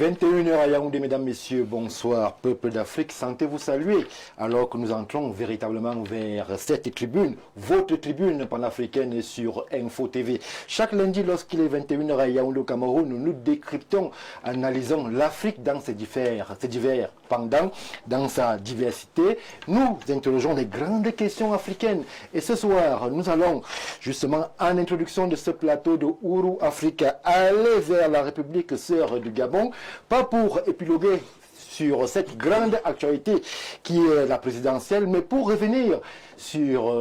21h à Yaoundé, mesdames, messieurs, bonsoir, peuple d'Afrique, sentez-vous saluer alors que nous entrons véritablement vers cette tribune, votre tribune panafricaine sur Info TV. Chaque lundi, lorsqu'il est 21h à Yaoundé au Cameroun, nous décryptons, analysons l'Afrique dans ses divers pendants, dans sa diversité. Nous interrogeons les grandes questions africaines. Et ce soir, nous allons justement, en introduction de ce plateau de Ourou Africa, aller vers la République sœur du Gabon, pas pour épiloguer sur cette grande actualité qui est la présidentielle, mais pour revenir sur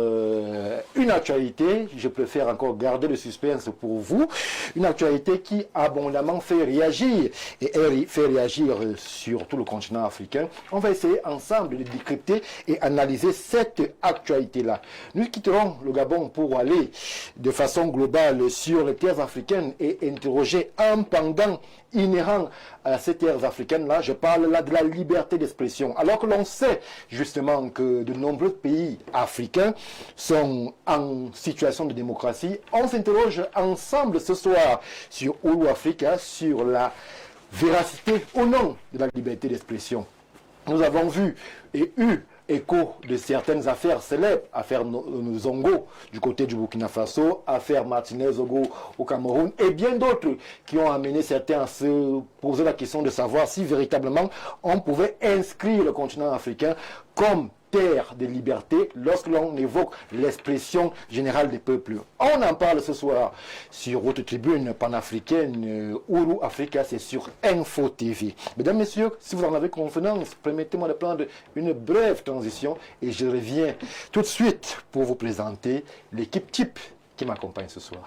une actualité, je préfère encore garder le suspense pour vous, une actualité qui abondamment fait réagir, et elle fait réagir sur tout le continent africain. On va essayer ensemble de décrypter et analyser cette actualité-là. Nous quitterons le Gabon pour aller de façon globale sur les terres africaines et interroger un pendant inhérent à ces terres africaines-là. Je parle là de la liberté d'expression. Alors que l'on sait justement que de nombreux pays africains sont en situation de démocratie, on s'interroge ensemble ce soir sur Ourou Africa, sur la véracité au nom de la liberté d'expression. Nous avons vu et eu écho de certaines affaires célèbres, affaire Zongo du côté du Burkina Faso, affaire Martinez-Ogo au Cameroun, et bien d'autres qui ont amené certains à se poser la question de savoir si véritablement on pouvait inscrire le continent africain comme terre de liberté lorsque l'on évoque l'expression générale des peuples. On en parle ce soir sur votre tribune panafricaine Ourou Africa, c'est sur Info TV. Mesdames, messieurs, si vous en avez convenance, permettez-moi de prendre une brève transition et je reviens tout de suite pour vous présenter l'équipe type qui m'accompagne ce soir.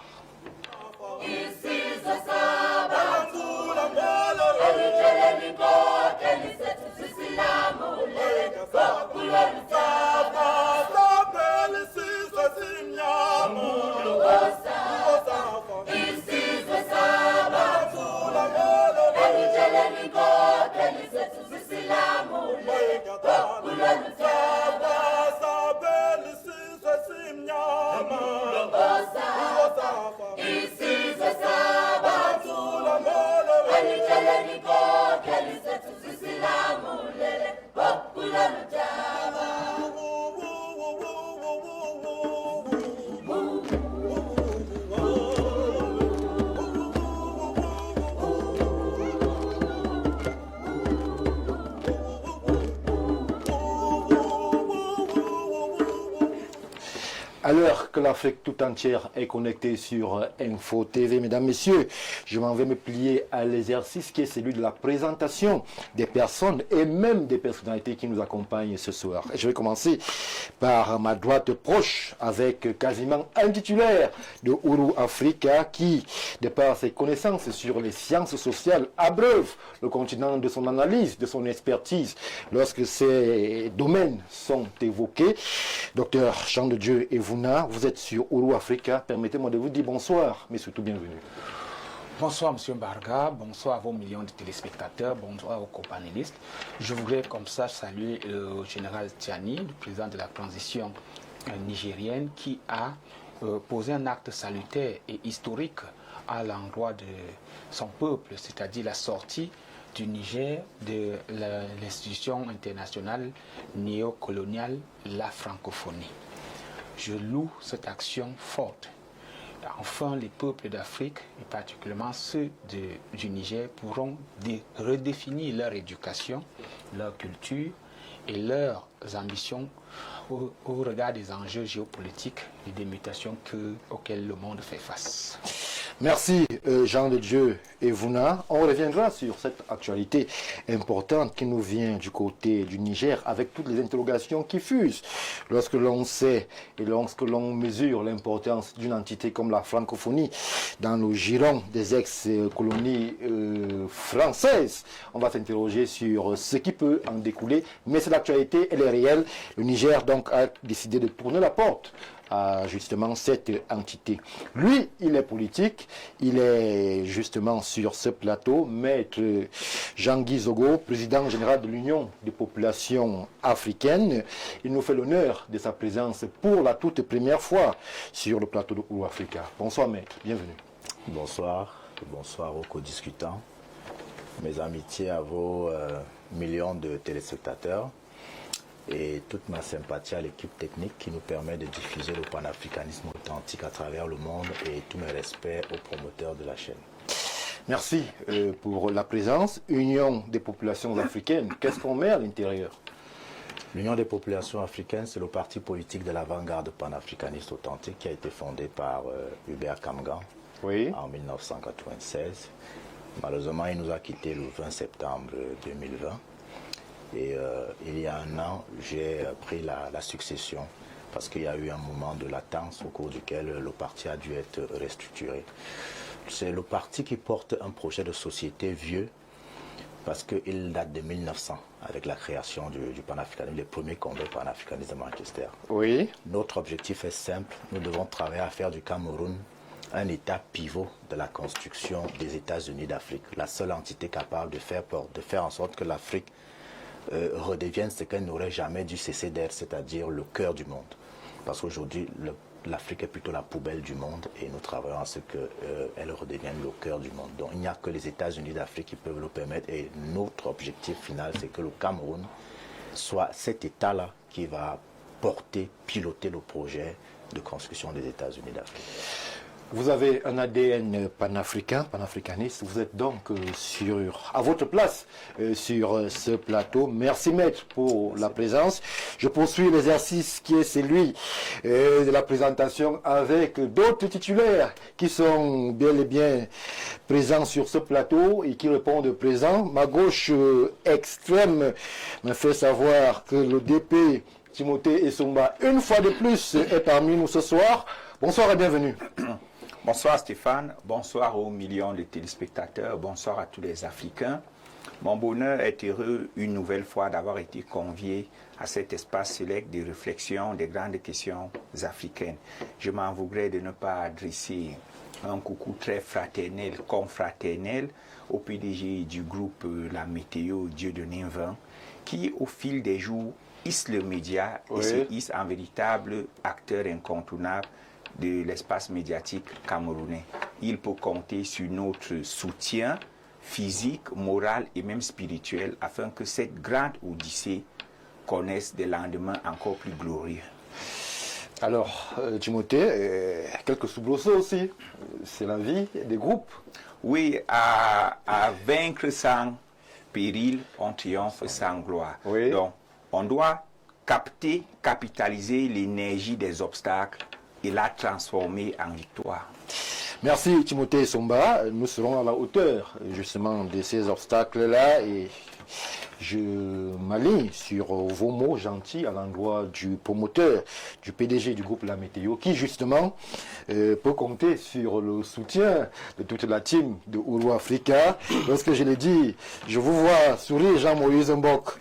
Alors que l'Afrique tout entière est connectée sur Info TV, mesdames, messieurs, je m'en vais me plier à l'exercice qui est celui de la présentation des personnes et même des personnalités qui nous accompagnent ce soir. Je vais commencer par ma droite proche avec quasiment un titulaire de Ourou Africa qui, de par ses connaissances sur les sciences sociales, abreuve le continent de son analyse, de son expertise lorsque ces domaines sont évoqués. Docteur Jean de Dieu et vous êtes sur Ourou Africa. Permettez-moi de vous dire bonsoir, mais surtout bienvenue. Bonsoir, M. Barga. Bonsoir à vos millions de téléspectateurs. Bonsoir aux co-panélistes. Je voudrais comme ça saluer le général Tiani, le président de la transition nigérienne, qui a posé un acte salutaire et historique à l'endroit de son peuple, c'est-à-dire la sortie du Niger de l'institution internationale néocoloniale, la francophonie. Je loue cette action forte. Enfin, les peuples d'Afrique, et particulièrement ceux du Niger, pourront redéfinir leur éducation, leur culture et leurs ambitions au regard des enjeux géopolitiques et des mutations auxquelles le monde fait face. Merci Jean de Dieu et Vouna. On reviendra sur cette actualité importante qui nous vient du côté du Niger avec toutes les interrogations qui fusent lorsque l'on sait et lorsque l'on mesure l'importance d'une entité comme la francophonie dans le giron des ex-colonies françaises. On va s'interroger sur ce qui peut en découler, mais cette actualité, elle est réelle. Le Niger donc a décidé de tourner la porte à justement cette entité. Lui, il est politique, il est justement sur ce plateau, maître Jean-Guy Zogo, président général de l'Union des populations africaines. Il nous fait l'honneur de sa présence pour la toute première fois sur le plateau de Ouro Africa. Bonsoir maître, bienvenue. Bonsoir, bonsoir aux co-discutants. Mes amitiés à vos millions de téléspectateurs. Et toute ma sympathie à l'équipe technique qui nous permet de diffuser le panafricanisme authentique à travers le monde et tous mes respects aux promoteurs de la chaîne. Merci pour la présence. Union des populations africaines, qu'est-ce qu'on met à l'intérieur? L'Union des populations africaines, c'est le parti politique de l'avant-garde panafricaniste authentique qui a été fondé par Hubert Kamgan en 1996. Malheureusement, il nous a quittés le 20 septembre 2020. Et il y a un an, j'ai pris la succession parce qu'il y a eu un moment de latence au cours duquel le parti a dû être restructuré. C'est le parti qui porte un projet de société vieux parce qu'il date de 1900 avec la création du panafricanisme, les premiers congrès panafricanistes de Manchester. Oui. Notre objectif est simple, nous devons travailler à faire du Cameroun un État pivot de la construction des États-Unis d'Afrique, la seule entité capable de faire en sorte que l'Afrique redevienne ce qu'elle n'aurait jamais dû cesser d'être, c'est-à-dire le cœur du monde. Parce qu'aujourd'hui, l'Afrique est plutôt la poubelle du monde et nous travaillons à ce qu'elle redevienne le cœur du monde. Donc il n'y a que les États-Unis d'Afrique qui peuvent le permettre et notre objectif final, c'est que le Cameroun soit cet État-là qui va piloter le projet de construction des États-Unis d'Afrique. Vous avez un ADN panafricaniste. Vous êtes donc à votre place sur ce plateau. Merci maître pour la présence. Je poursuis l'exercice qui est celui de la présentation avec d'autres titulaires qui sont bel et bien présents sur ce plateau et qui répondent présent. Ma gauche extrême me fait savoir que le DP Timothée Essomba, une fois de plus, est parmi nous ce soir. Bonsoir et bienvenue. Bonsoir Stéphane, bonsoir aux millions de téléspectateurs, bonsoir à tous les Africains. Mon bonheur est heureux une nouvelle fois d'avoir été convié à cet espace select de réflexion des grandes questions africaines. Je m'en voudrais de ne pas adresser un coucou très fraternel, confraternel au PDG du groupe La Météo, Dieu de Ninvin, qui au fil des jours hisse le média et se hisse en véritable acteur incontournable de l'espace médiatique camerounais. Il peut compter sur notre soutien physique, moral et même spirituel afin que cette grande odyssée connaisse des lendemains encore plus glorieux. Alors, Timothée, quelques soubresauts aussi. C'est la vie des groupes. Oui, à vaincre sans péril, on triomphe sans gloire. Oui. Donc, on doit capitaliser l'énergie des obstacles et la transformer en victoire. Merci Timothée Somba. Nous serons à la hauteur justement de ces obstacles-là et je m'aligne sur vos mots gentils à l'endroit du promoteur, du PDG du groupe La Météo, qui justement peut compter sur le soutien de toute la team de Ouro Africa. Lorsque je l'ai dit, je vous vois sourire Jean-Moïse Mbok,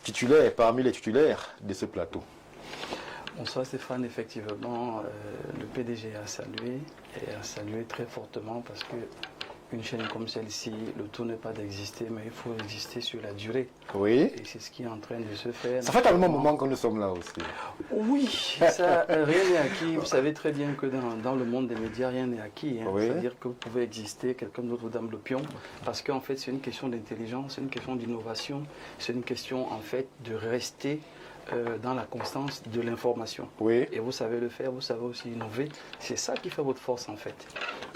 titulaire parmi les titulaires de ce plateau. Bonsoir Stéphane, effectivement, le PDG a salué et a salué très fortement parce que une chaîne comme celle-ci, le tout n'est pas d'exister, mais il faut exister sur la durée. Oui. Et c'est ce qui est en train de se faire. Ça fait tellement de moment que nous sommes là aussi. Oui, ça, rien n'est acquis. Vous savez très bien que dans le monde des médias, rien n'est acquis. Hein. Oui. C'est-à-dire que vous pouvez exister, quelqu'un d'autre dame le pion, parce qu'en fait, c'est une question d'intelligence, c'est une question d'innovation, c'est une question en fait de rester dans la constance de l'information. Oui. Et vous savez le faire, vous savez aussi innover. C'est ça qui fait votre force en fait.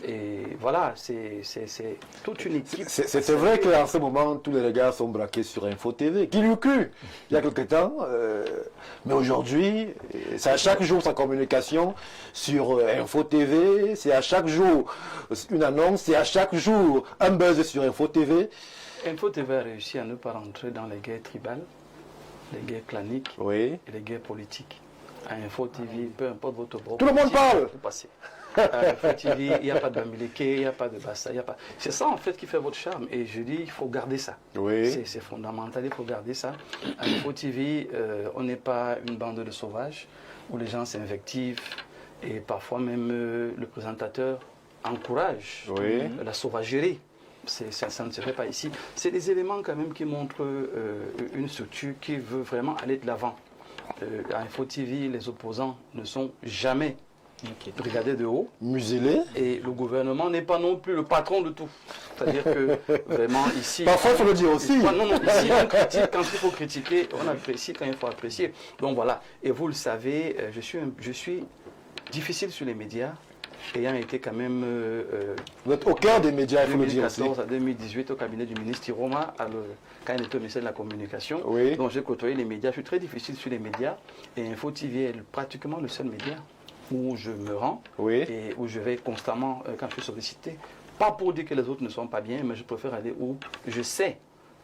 Et voilà, c'est toute une équipe. C'est vrai qu'en ce moment, tous les regards sont braqués sur Info TV. Qui l'eût cru il y a quelques temps, mais aujourd'hui, c'est à chaque jour sa communication sur Info TV, c'est à chaque jour une annonce, c'est à chaque jour un buzz sur Info TV. Info TV a réussi à ne pas rentrer dans les guerres tribales, les guerres claniques Oui. et les guerres politiques. À Info TV, peu importe votre propre. Tout le monde parle. Vous passez. À Info TV, il n'y a pas de Bamileke, il n'y a pas de Bassa, il n'y a pas. C'est ça en fait qui fait votre charme. Et je dis, il faut garder ça. Oui. C'est fondamental, il faut garder ça. À Info TV, on n'est pas une bande de sauvages où les gens s'invectivent et parfois même le présentateur encourage la sauvagerie. Ça ne se fait pas ici. C'est des éléments quand même qui montrent une structure qui veut vraiment aller de l'avant. À Info TV, les opposants ne sont jamais regardés de haut. Muselés. Et le gouvernement n'est pas non plus le patron de tout. C'est-à-dire que vraiment ici... Parfois, il faut le dire aussi. Non, ici on critique quand il faut critiquer, on apprécie quand il faut apprécier. Donc voilà. Et vous le savez, je suis difficile sur les médias, ayant été quand même... Vous êtes au cœur des médias, il faut le dire aussi. 2014 à 2018 au cabinet du ministre Tiroma, quand il était au ministère de la Communication. Oui. Donc j'ai côtoyé les médias, je suis très difficile sur les médias. Et Info TV est pratiquement le seul média où je me rends et où je vais constamment quand je suis sollicité. Pas pour dire que les autres ne sont pas bien, mais je préfère aller où je sais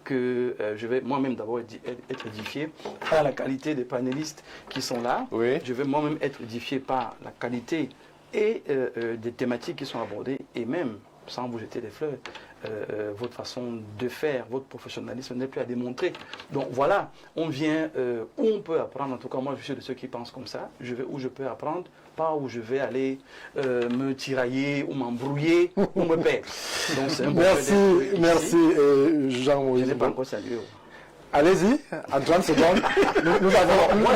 que je vais moi-même d'abord être édifié par la qualité des panélistes qui sont là. Oui. Je vais moi-même être édifié par la qualité et des thématiques qui sont abordées et même, sans vous jeter des fleurs, votre façon de faire, votre professionnalisme n'est plus à démontrer. Donc voilà, on vient où on peut apprendre. En tout cas, moi, je suis de ceux qui pensent comme ça. Je vais où je peux apprendre, pas où je vais aller me tirailler ou m'embrouiller ou me perdre. Donc c'est un merci Jean-Moïse. Je n'ai pas encore salué. Allez-y, en 30 secondes. Nous avons... Moi,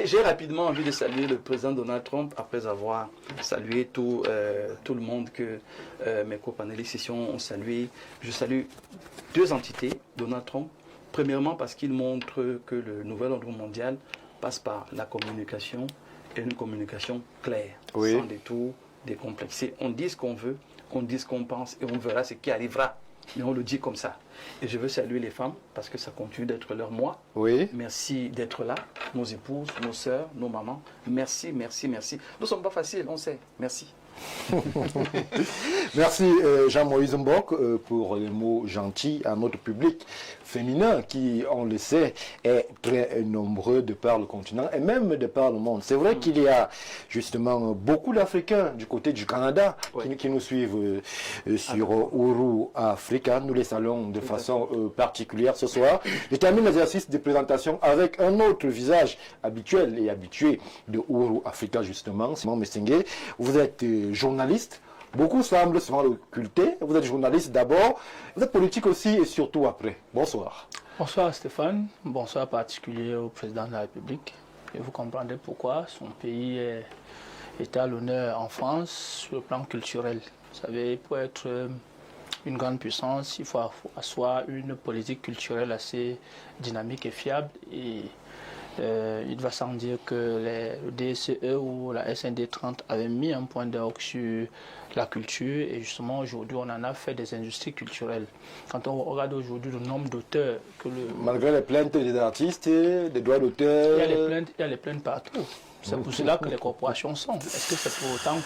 j'ai rapidement envie de saluer le président Donald Trump après avoir salué tout le monde que mes copanélistes ici ont salué. Je salue deux entités, Donald Trump. Premièrement, parce qu'il montre que le nouvel ordre mondial passe par la communication et une communication claire, sans détour, décomplexé. On dit ce qu'on veut, on dit ce qu'on pense et on verra ce qui arrivera. Mais on le dit comme ça. Et je veux saluer les femmes parce que ça continue d'être leur mois. Oui. Merci d'être là, nos épouses, nos sœurs, nos mamans. Merci, merci, merci. Nous ne sommes pas faciles, on sait. Merci. Merci Jean-Moïse Mbok pour les mots gentils à notre public féminin qui, on le sait, est très nombreux de par le continent et même de par le monde. C'est vrai qu'il y a justement beaucoup d'Africains du côté du Canada qui nous suivent sur Ouru Africa. Nous les saluons de façon particulière ce soir. Je termine l'exercice de présentation avec un autre visage habituel et habitué de Ouru Africa justement, Simon Messingué. Vous êtes journaliste. Beaucoup semblent souvent l'occulter. Vous êtes journaliste d'abord, vous êtes politique aussi et surtout après. Bonsoir. Bonsoir Stéphane, bonsoir particulier au président de la République. Et vous comprendrez pourquoi son pays est à l'honneur en France sur le plan culturel. Vous savez, pour être une grande puissance, il faut asseoir une politique culturelle assez dynamique et fiable. Et il va sans dire que le DSE ou la SND 30 avaient mis un point d'orgue sur la culture et justement aujourd'hui on en a fait des industries culturelles. Quand on regarde aujourd'hui le nombre d'auteurs que Malgré les plaintes des artistes, des droits d'auteur... Il y a les plaintes partout. C'est pour cela que les corporations sont. Est-ce que c'est pour autant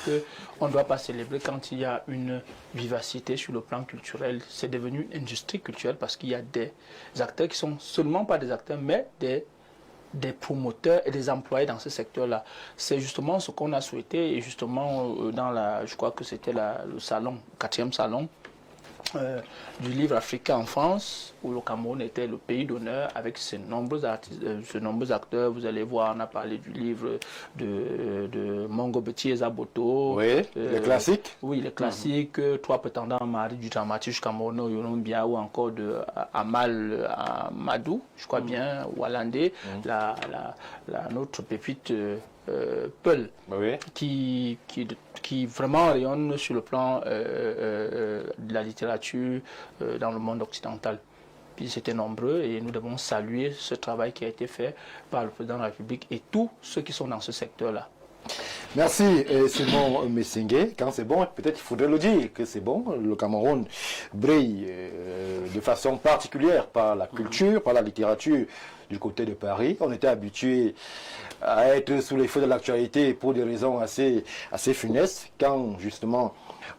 qu'on ne doit pas célébrer quand il y a une vivacité sur le plan culturel? C'est devenu une industrie culturelle parce qu'il y a des acteurs qui sont seulement pas des acteurs mais des promoteurs et des employés dans ce secteur-là. C'est justement ce qu'on a souhaité et justement je crois que c'était le salon, le 4e salon du livre africain en France, où le Cameroun était le pays d'honneur avec ses nombreux artistes, ses nombreux acteurs. Vous allez voir, on a parlé du livre de Mongo Beti Ezaboto. Oui, les classiques. Oui, les classiques. Trois prétendants Marie du dramatique camerounais, Yolombia, ou encore de Amal Amadou, je crois bien, Wallandé, notre pépite Peul, qui vraiment rayonne sur le plan de la littérature dans le monde occidental. Ils étaient nombreux et nous devons saluer ce travail qui a été fait par le président de la République et tous ceux qui sont dans ce secteur-là. Merci Simon Messingué. Quand c'est bon, peut-être il faudrait le dire que c'est bon. Le Cameroun brille de façon particulière par la culture, par la littérature du côté de Paris. On était habitué à être sous les feux de l'actualité pour des raisons assez funestes. Quand justement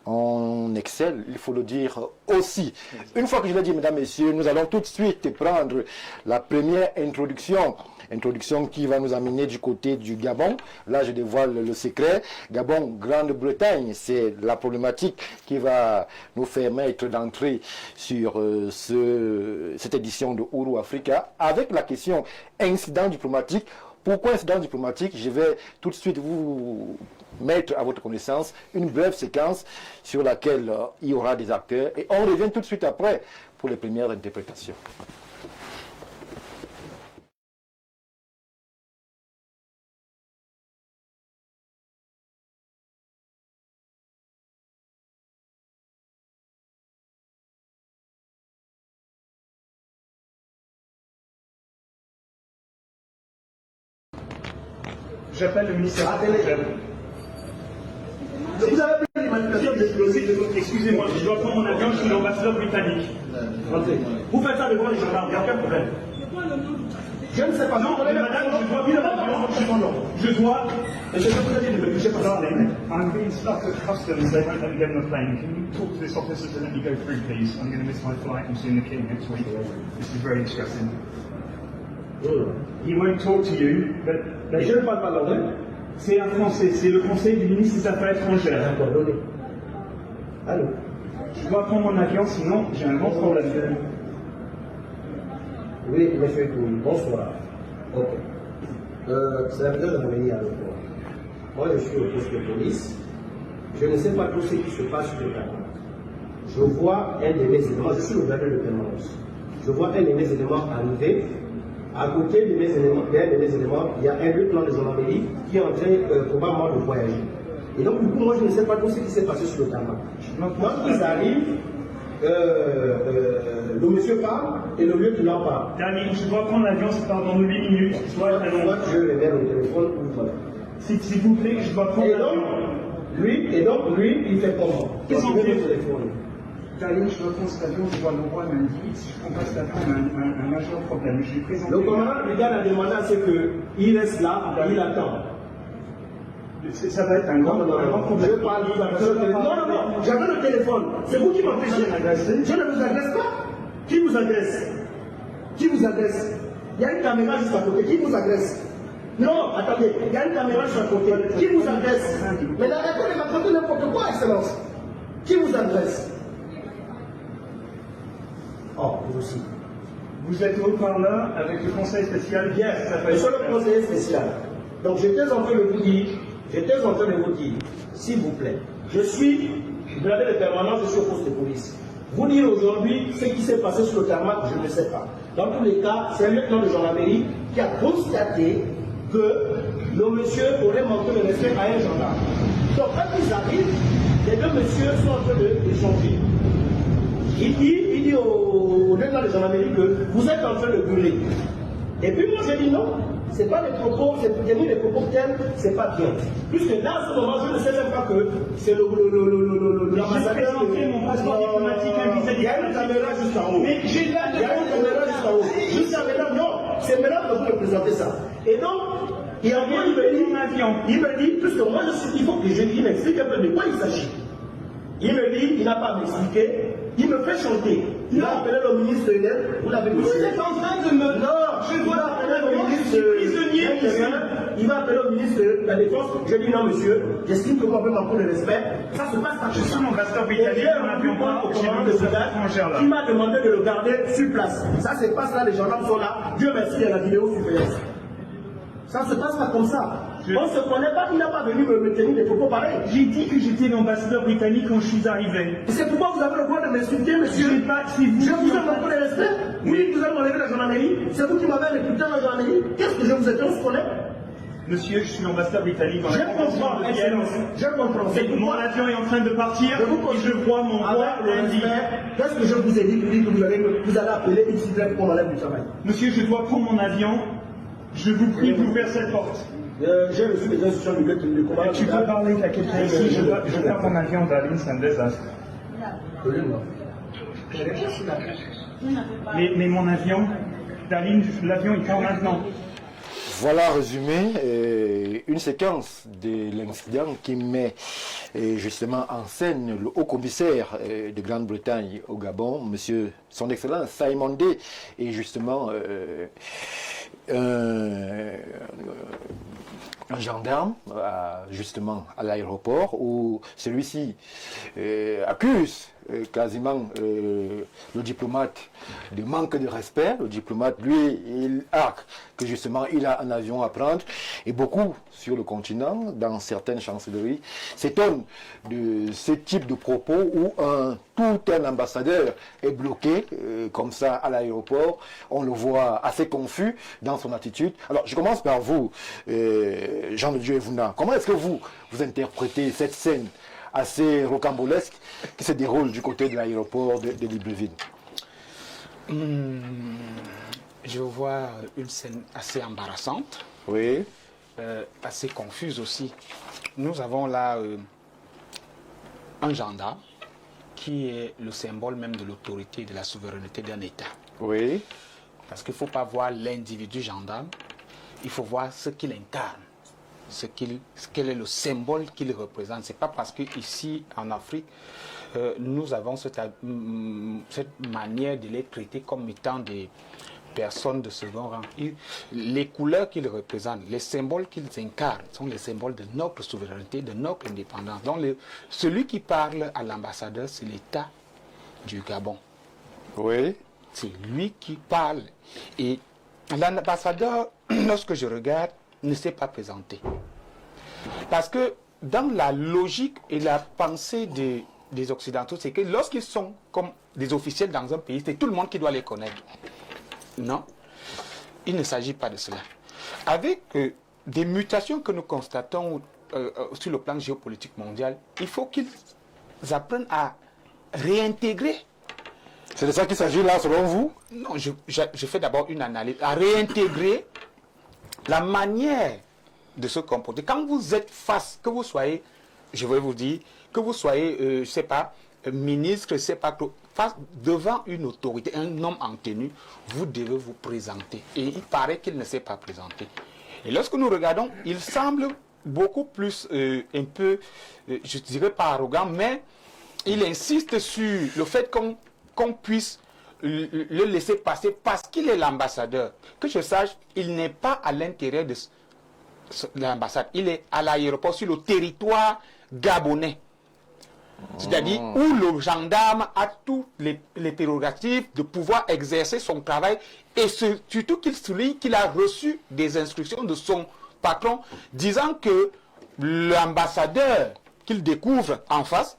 on excelle, il faut le dire aussi. Une fois que je l'ai dit, mesdames, messieurs, nous allons tout de suite prendre la première introduction qui va nous amener du côté du Gabon. Là, je dévoile le secret. Gabon, Grande-Bretagne, c'est la problématique qui va nous permettre d'entrer sur cette édition de Ouro Africa avec la question incident diplomatique. Pourquoi incident diplomatique? Je vais tout de suite vous mettre à votre connaissance une brève séquence sur laquelle il y aura des acteurs et on revient tout de suite après pour les premières interprétations. J'appelle le ministère. Vous avez pris des manipulations d'explosifs. Excusez-moi, je dois prendre mon avion, je suis l'ambassadeur britannique. Vous faites ça devant les gendarmes, il n'y a aucun problème. Je ne sais pas. Non, mais madame, je dois bien l'avion. Je dois. Et je vais vous dire de me toucher par là. I'm being stopped at customs, they won't let me get on the plane. Can you talk to this officer to let me go through, please? I'm going to miss my flight, I'm seeing the king next week. This is very distressing. He won't talk to you, but je ne parle pas l'anglais. C'est un français, c'est le conseil du ministre des Affaires étrangères. Allô. Je dois prendre mon avion, sinon j'ai un grand problème. Oui, monsieur Koui, bonsoir. Ok. C'est la présidente de la mairie à l'aéroport. Moi, je suis au poste de police. Je ne sais pas tout ce qui se passe sur le terrain. Je vois un de mes éléments, je suis le gardien de permanence. Je vois un de mes éléments arriver. À côté de mes éléments, il y a un lieutenant de gendarmerie qui est en train probablement de voyager. Et donc, du coup, moi, je ne sais pas tout ce qui s'est passé sur le terrain. Quand ils arrivent, le monsieur parle et le lieutenant parle. Daniel, je dois prendre l'avion, c'est dans 8 minutes. Soit je vais vers le téléphone ou voilà. S'il vous plaît, je dois prendre l'avion. Lui, il fait comment? Qu'est-ce qu'il fait? Daniel, je dois prendre cet avion, je dois le roi m'a dit, si je prends pas cet avion, on a un majeur problème. Je lui présente. Le commandant, le gars a demandé à ce qu'il reste là, il attend. Ça va être un grand problème. Je parle, non, j'avais le téléphone. C'est vous qui m'empêchez d'agresser. Je ne vous agresse pas. Qui vous agresse? Qui vous agresse? Il y a une caméra juste à côté. Qui vous agresse? Non, attendez, il y a une caméra juste à côté. Qui vous agresse? Mais arrêtez de m'accrocher n'importe quoi, Excellence. Qui vous agresse? Oh, vous aussi. Vous êtes haut-parleur avec le conseil spécial. Yes, monsieur le conseiller spécial. Donc j'étais en train de vous dire, s'il vous plaît, je suis gradé de permanence, je suis au poste de police. Vous dire aujourd'hui ce qui s'est passé sur le tarmac, je ne sais pas. Dans tous les cas, c'est un lieutenant de gendarmerie qui a constaté que le monsieur aurait manqué de respect à un gendarme. Donc quand ils arrivent, les deux messieurs sont en train d'échanger. Il dit au lieutenant de gendarmerie que vous êtes en train de brûler. Et puis moi j'ai dit non, c'est pas des propos, c'est pour tenir des propos tels, c'est pas bien. Puisque là, en ce moment, je ne sais même pas que c'est l'ambassadeur. J'ai présenté mon passeport diplomatique à un visa diplomatique. Il y a une caméra juste en haut. Mais j'ai là, il y a une caméra juste en haut. Jusqu'à maintenant, non, c'est maintenant que vous me présentez ça. Et donc, il me dit, puisque moi je suis, il faut que il m'explique un peu de quoi il s'agit. Il me dit, il n'a pas à m'expliquer, il me fait chanter. Il a appelé le ministre de l'aide, vous l'avez vu. Vous êtes en train de me. Non, je dois appeler le ministre prisonnier. Il va appeler le ministre de la Défense. Je dis non, monsieur, j'estime que vous avez manqué de respect. Ça se passe par je suis l'ambassadeur britannique, on a pu voir au commandant de Soudan qui m'a demandé de le garder sur place. Ça se passe là, les gendarmes sont là. Dieu merci, il y a la vidéosurveillance. Ça ne se passe pas comme ça. On ne se connaît pas, il n'a pas venu me tenir des propos pareils. J'ai dit que j'étais l'ambassadeur britannique quand je suis arrivé. C'est pourquoi vous avez le droit de m'insulter, monsieur. Je vous ai manqué de respect. Oui, vous avez enlevé la gendarmerie. C'est vous qui m'avez réputé dans la gendarmerie. Qu'est-ce que je vous ai dit, on se connaît? Monsieur, je suis l'ambassadeur britannique dans la comprends, je comprends. C'est que mon avion est en train de partir et je vois mon roi lundi. Qu'est-ce que je vous ai dit que vous allez appeler une citerne pour m'enlève du travail? Monsieur, je dois prendre mon avion. Je vous prie d'ouvrir cette porte. J'ai reçu des instructions du commandant. Tu peux parler à quelqu'un ici. Je perds mon avion d'Aline, c'est un désastre. Mais mon avion, d'Aline, l'avion il part maintenant. Voilà résumé une séquence de l'incident qui met justement en scène le haut commissaire de Grande-Bretagne au Gabon, monsieur, son excellence Simon Day, et justement un gendarme justement à l'aéroport où celui-ci accuse quasiment le diplomate de manque de respect. Le diplomate, lui, il argue que justement il a un avion à prendre, et beaucoup sur le continent, dans certaines chancelleries, s'étonnent de ce type de propos où tout un ambassadeur est bloqué comme ça à l'aéroport. On le voit assez confus dans son attitude. Alors je commence par vous, Jean de Dieu Evouna. Comment est-ce que vous interprétez cette scène assez rocambolesque qui se déroule du côté de l'aéroport de Libreville? Je vois une scène assez embarrassante, oui, assez confuse aussi. Nous avons là un gendarme qui est le symbole même de l'autorité et de la souveraineté d'un État. Oui. Parce qu'il ne faut pas voir l'individu gendarme, il faut voir ce qu'il incarne. Quel est le symbole qu'il représente. Ce n'est pas parce qu'ici en Afrique, nous avons cette manière de les traiter comme étant des personnes de second rang. Les couleurs qu'ils représentent, les symboles qu'ils incarnent sont les symboles de notre souveraineté, de notre indépendance. Donc celui qui parle à l'ambassadeur, c'est l'État du Gabon. Oui. C'est lui qui parle. Et l'ambassadeur, lorsque je regarde, ne s'est pas présenté. Parce que dans la logique et la pensée des Occidentaux, c'est que lorsqu'ils sont comme des officiels dans un pays, c'est tout le monde qui doit les connaître. Non, il ne s'agit pas de cela. Avec des mutations que nous constatons sur le plan géopolitique mondial, il faut qu'ils apprennent à réintégrer. C'est de ça qu'il s'agit là, selon vous? Non, je fais d'abord une analyse. À réintégrer la manière de se comporter. Quand vous êtes face, que vous soyez, je vais vous dire, que vous soyez, je ne sais pas, ministre, je ne sais pas, face devant une autorité, un homme en tenue, vous devez vous présenter. Et il paraît qu'il ne s'est pas présenté. Et lorsque nous regardons, il semble beaucoup plus, un peu, je dirais pas arrogant, mais il insiste sur le fait qu'on puisse le laisser passer parce qu'il est l'ambassadeur. Que je sache, il n'est pas à l'intérieur de l'ambassade. Il est à l'aéroport, sur le territoire gabonais. C'est-à-dire où le gendarme a toutes les prérogatives de pouvoir exercer son travail, et surtout qu'il souligne qu'il a reçu des instructions de son patron disant que l'ambassadeur qu'il découvre en face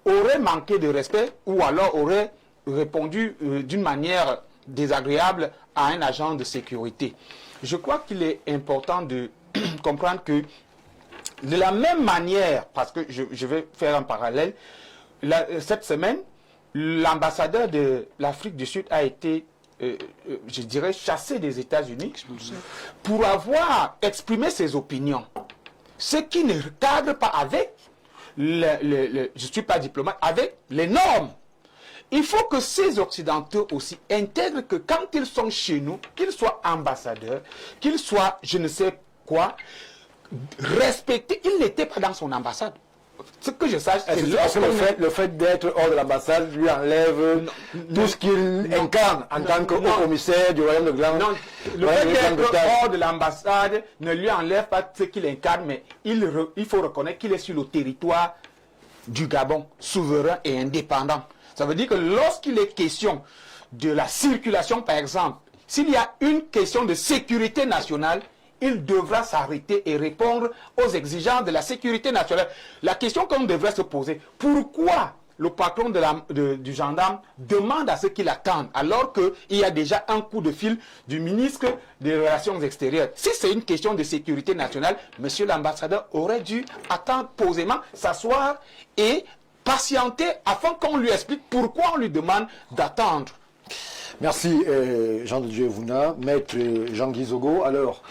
aurait manqué de respect ou alors aurait répondu d'une manière désagréable à un agent de sécurité. Je crois qu'il est important de comprendre que de la même manière, parce que je vais faire un parallèle, cette semaine, l'ambassadeur de l'Afrique du Sud a été, je dirais, chassé des États-Unis pour avoir exprimé ses opinions. Ce qui ne cadre pas avec, je ne suis pas diplomate, avec les normes. Il faut que ces Occidentaux aussi intègrent que quand ils sont chez nous, qu'ils soient ambassadeurs, qu'ils soient je ne sais quoi, respectés. Il n'était pas dans son ambassade. Ce que je sache, c'est le fait d'être hors de l'ambassade lui enlève tout ce qu'il incarne en tant que haut-commissaire du royaume de Grande. Non, le fait d'être hors de l'ambassade ne lui enlève pas ce qu'il incarne, mais il faut reconnaître qu'il est sur le territoire du Gabon, souverain et indépendant. Ça veut dire que lorsqu'il est question de la circulation, par exemple, s'il y a une question de sécurité nationale, il devra s'arrêter et répondre aux exigences de la sécurité nationale. La question qu'on devrait se poser, pourquoi le patron du gendarme demande à ce qu'il attende, alors qu'il y a déjà un coup de fil du ministre des Relations extérieures. Si c'est une question de sécurité nationale, monsieur l'ambassadeur aurait dû attendre posément, s'asseoir et patienter afin qu'on lui explique pourquoi on lui demande d'attendre. Merci Jean de Dieu Vouna. Maître Jean-Guy Zogo. Alors,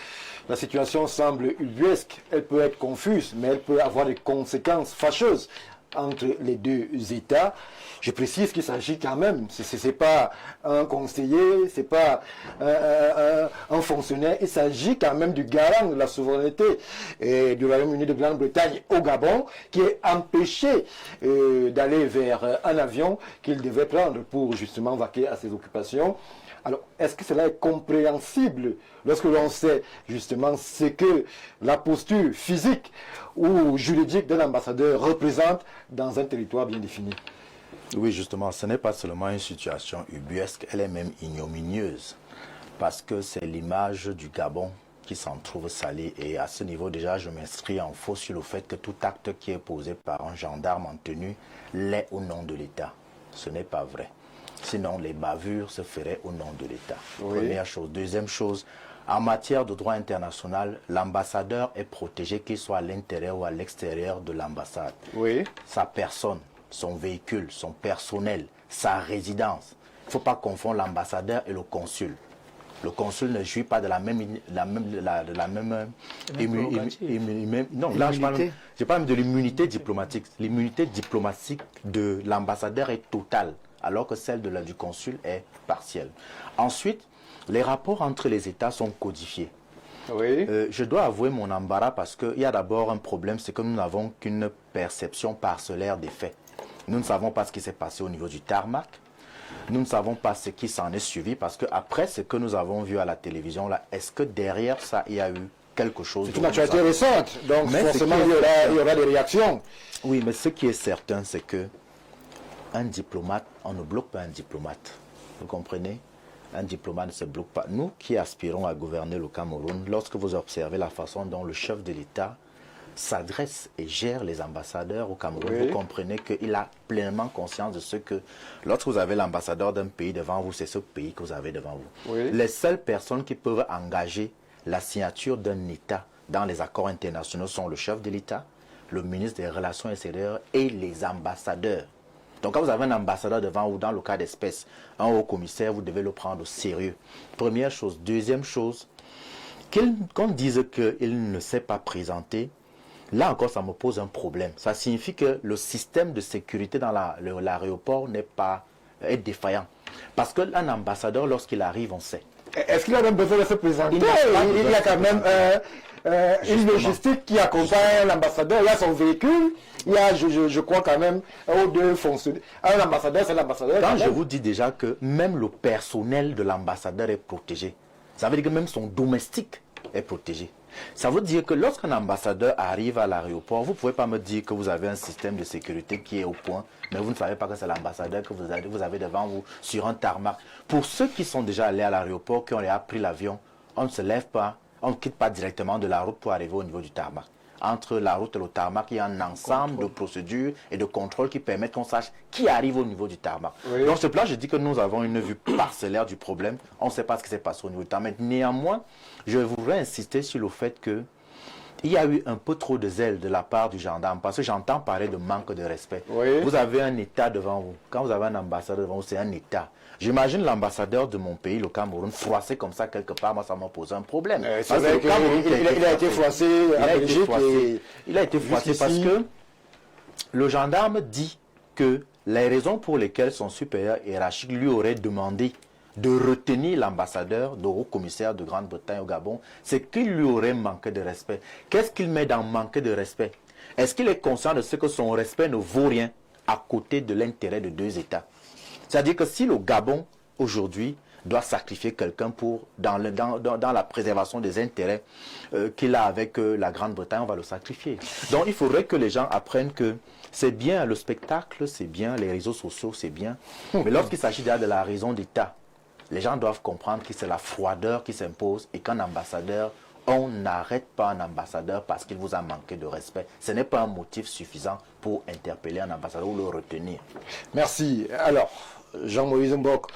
la situation semble ubuesque, elle peut être confuse, mais elle peut avoir des conséquences fâcheuses entre les deux États. Je précise qu'il s'agit quand même, ce n'est pas un conseiller, ce n'est pas un fonctionnaire, il s'agit quand même du garant de la souveraineté du Royaume-Uni de Grande-Bretagne au Gabon, qui est empêché d'aller vers un avion qu'il devait prendre pour justement vaquer à ses occupations. Alors, est-ce que cela est compréhensible lorsque l'on sait justement ce que la posture physique ou juridique d'un ambassadeur représente dans un territoire bien défini? Oui, justement, ce n'est pas seulement une situation ubuesque, elle est même ignominieuse, parce que c'est l'image du Gabon qui s'en trouve salée. Et à ce niveau, déjà, je m'inscris en faux sur le fait que tout acte qui est posé par un gendarme en tenue l'est au nom de l'État. Ce n'est pas vrai. Sinon, les bavures se feraient au nom de l'État. Oui. Première chose. Deuxième chose, en matière de droit international, l'ambassadeur est protégé, qu'il soit à l'intérieur ou à l'extérieur de l'ambassade. Oui. Sa personne, son véhicule, son personnel, sa résidence. Il ne faut pas confondre l'ambassadeur et le consul. Le consul ne jouit pas de la même non, là, je parle de l'immunité diplomatique. L'immunité diplomatique de l'ambassadeur est totale, alors que celle du consul est partielle. Ensuite, les rapports entre les États sont codifiés. Oui. Je dois avouer mon embarras parce qu'il y a d'abord un problème, c'est que nous n'avons qu'une perception parcellaire des faits. Nous ne savons pas ce qui s'est passé au niveau du tarmac. Nous ne savons pas ce qui s'en est suivi parce qu'après ce que nous avons vu à la télévision, là, est-ce que derrière ça, il y a eu quelque chose? C'est une actualité récente, donc forcément il y aura des réactions. Oui, mais ce qui est certain, c'est que un diplomate, on ne bloque pas un diplomate. Vous comprenez? Un diplomate ne se bloque pas. Nous qui aspirons à gouverner le Cameroun, lorsque vous observez la façon dont le chef de l'État s'adresse et gère les ambassadeurs au Cameroun, oui, vous comprenez qu'il a pleinement conscience de ce que, lorsque vous avez l'ambassadeur d'un pays devant vous, c'est ce pays que vous avez devant vous. Oui. Les seules personnes qui peuvent engager la signature d'un État dans les accords internationaux sont le chef de l'État, le ministre des Relations extérieures et les ambassadeurs. Donc quand vous avez un ambassadeur devant vous, dans le cas d'espèce, un haut commissaire, vous devez le prendre au sérieux. Première chose. Deuxième chose, qu'on dise qu'il ne s'est pas présenté, là encore, ça me pose un problème. Ça signifie que le système de sécurité dans l'aéroport est défaillant. Parce qu'un ambassadeur, lorsqu'il arrive, on sait. Est-ce qu'il a même besoin de se présenter? Il y a quand même une logistique qui accompagne l'ambassadeur. Il y a son véhicule. Il y a, je crois quand même, deux fonctionnaires. Un ambassadeur, c'est l'ambassadeur. Quand je vous dis déjà que même le personnel de l'ambassadeur est protégé, ça veut dire que même son domestique est protégé. Ça veut dire que lorsqu'un ambassadeur arrive à l'aéroport, vous ne pouvez pas me dire que vous avez un système de sécurité qui est au point, mais vous ne savez pas que c'est l'ambassadeur que vous avez devant vous sur un tarmac. Pour ceux qui sont déjà allés à l'aéroport, qui ont pris l'avion, on ne se lève pas, on ne quitte pas directement de la route pour arriver au niveau du tarmac. Entre la route et le tarmac, il y a un ensemble de procédures et de contrôles qui permettent qu'on sache qui arrive au niveau du tarmac. Oui. Donc, ce plan, je dis que nous avons une vue parcellaire du problème. On ne sait pas ce qui s'est passé au niveau du tarmac. Néanmoins, je voudrais insister sur le fait que il y a eu un peu trop de zèle de la part du gendarme, parce que j'entends parler de manque de respect. Oui. Vous avez un État devant vous. Quand vous avez un ambassadeur devant vous, c'est un État. J'imagine l'ambassadeur de mon pays, le Cameroun, froissé comme ça quelque part, moi ça m'a posé un problème. C'est vrai qu'il a été froissé à Belgique. Il a été froissé parce que le gendarme dit que les raisons pour lesquelles son supérieur hiérarchique lui aurait demandé de retenir l'ambassadeur, le haut commissaire de Grande-Bretagne au Gabon, c'est qu'il lui aurait manqué de respect. Qu'est-ce qu'il met dans manquer de respect? Est-ce qu'il est conscient de ce que son respect ne vaut rien à côté de l'intérêt de deux États? C'est-à-dire que si le Gabon, aujourd'hui, doit sacrifier quelqu'un dans la préservation des intérêts qu'il a avec la Grande-Bretagne, on va le sacrifier. Donc il faudrait que les gens apprennent que c'est bien le spectacle, c'est bien les réseaux sociaux, c'est bien. Mais lorsqu'il s'agit déjà de la raison d'État, les gens doivent comprendre que c'est la froideur qui s'impose et qu'un ambassadeur on n'arrête pas un ambassadeur parce qu'il vous a manqué de respect. Ce n'est pas un motif suffisant pour interpeller un ambassadeur ou le retenir. Merci. Alors, Jean-Moïse Mbok,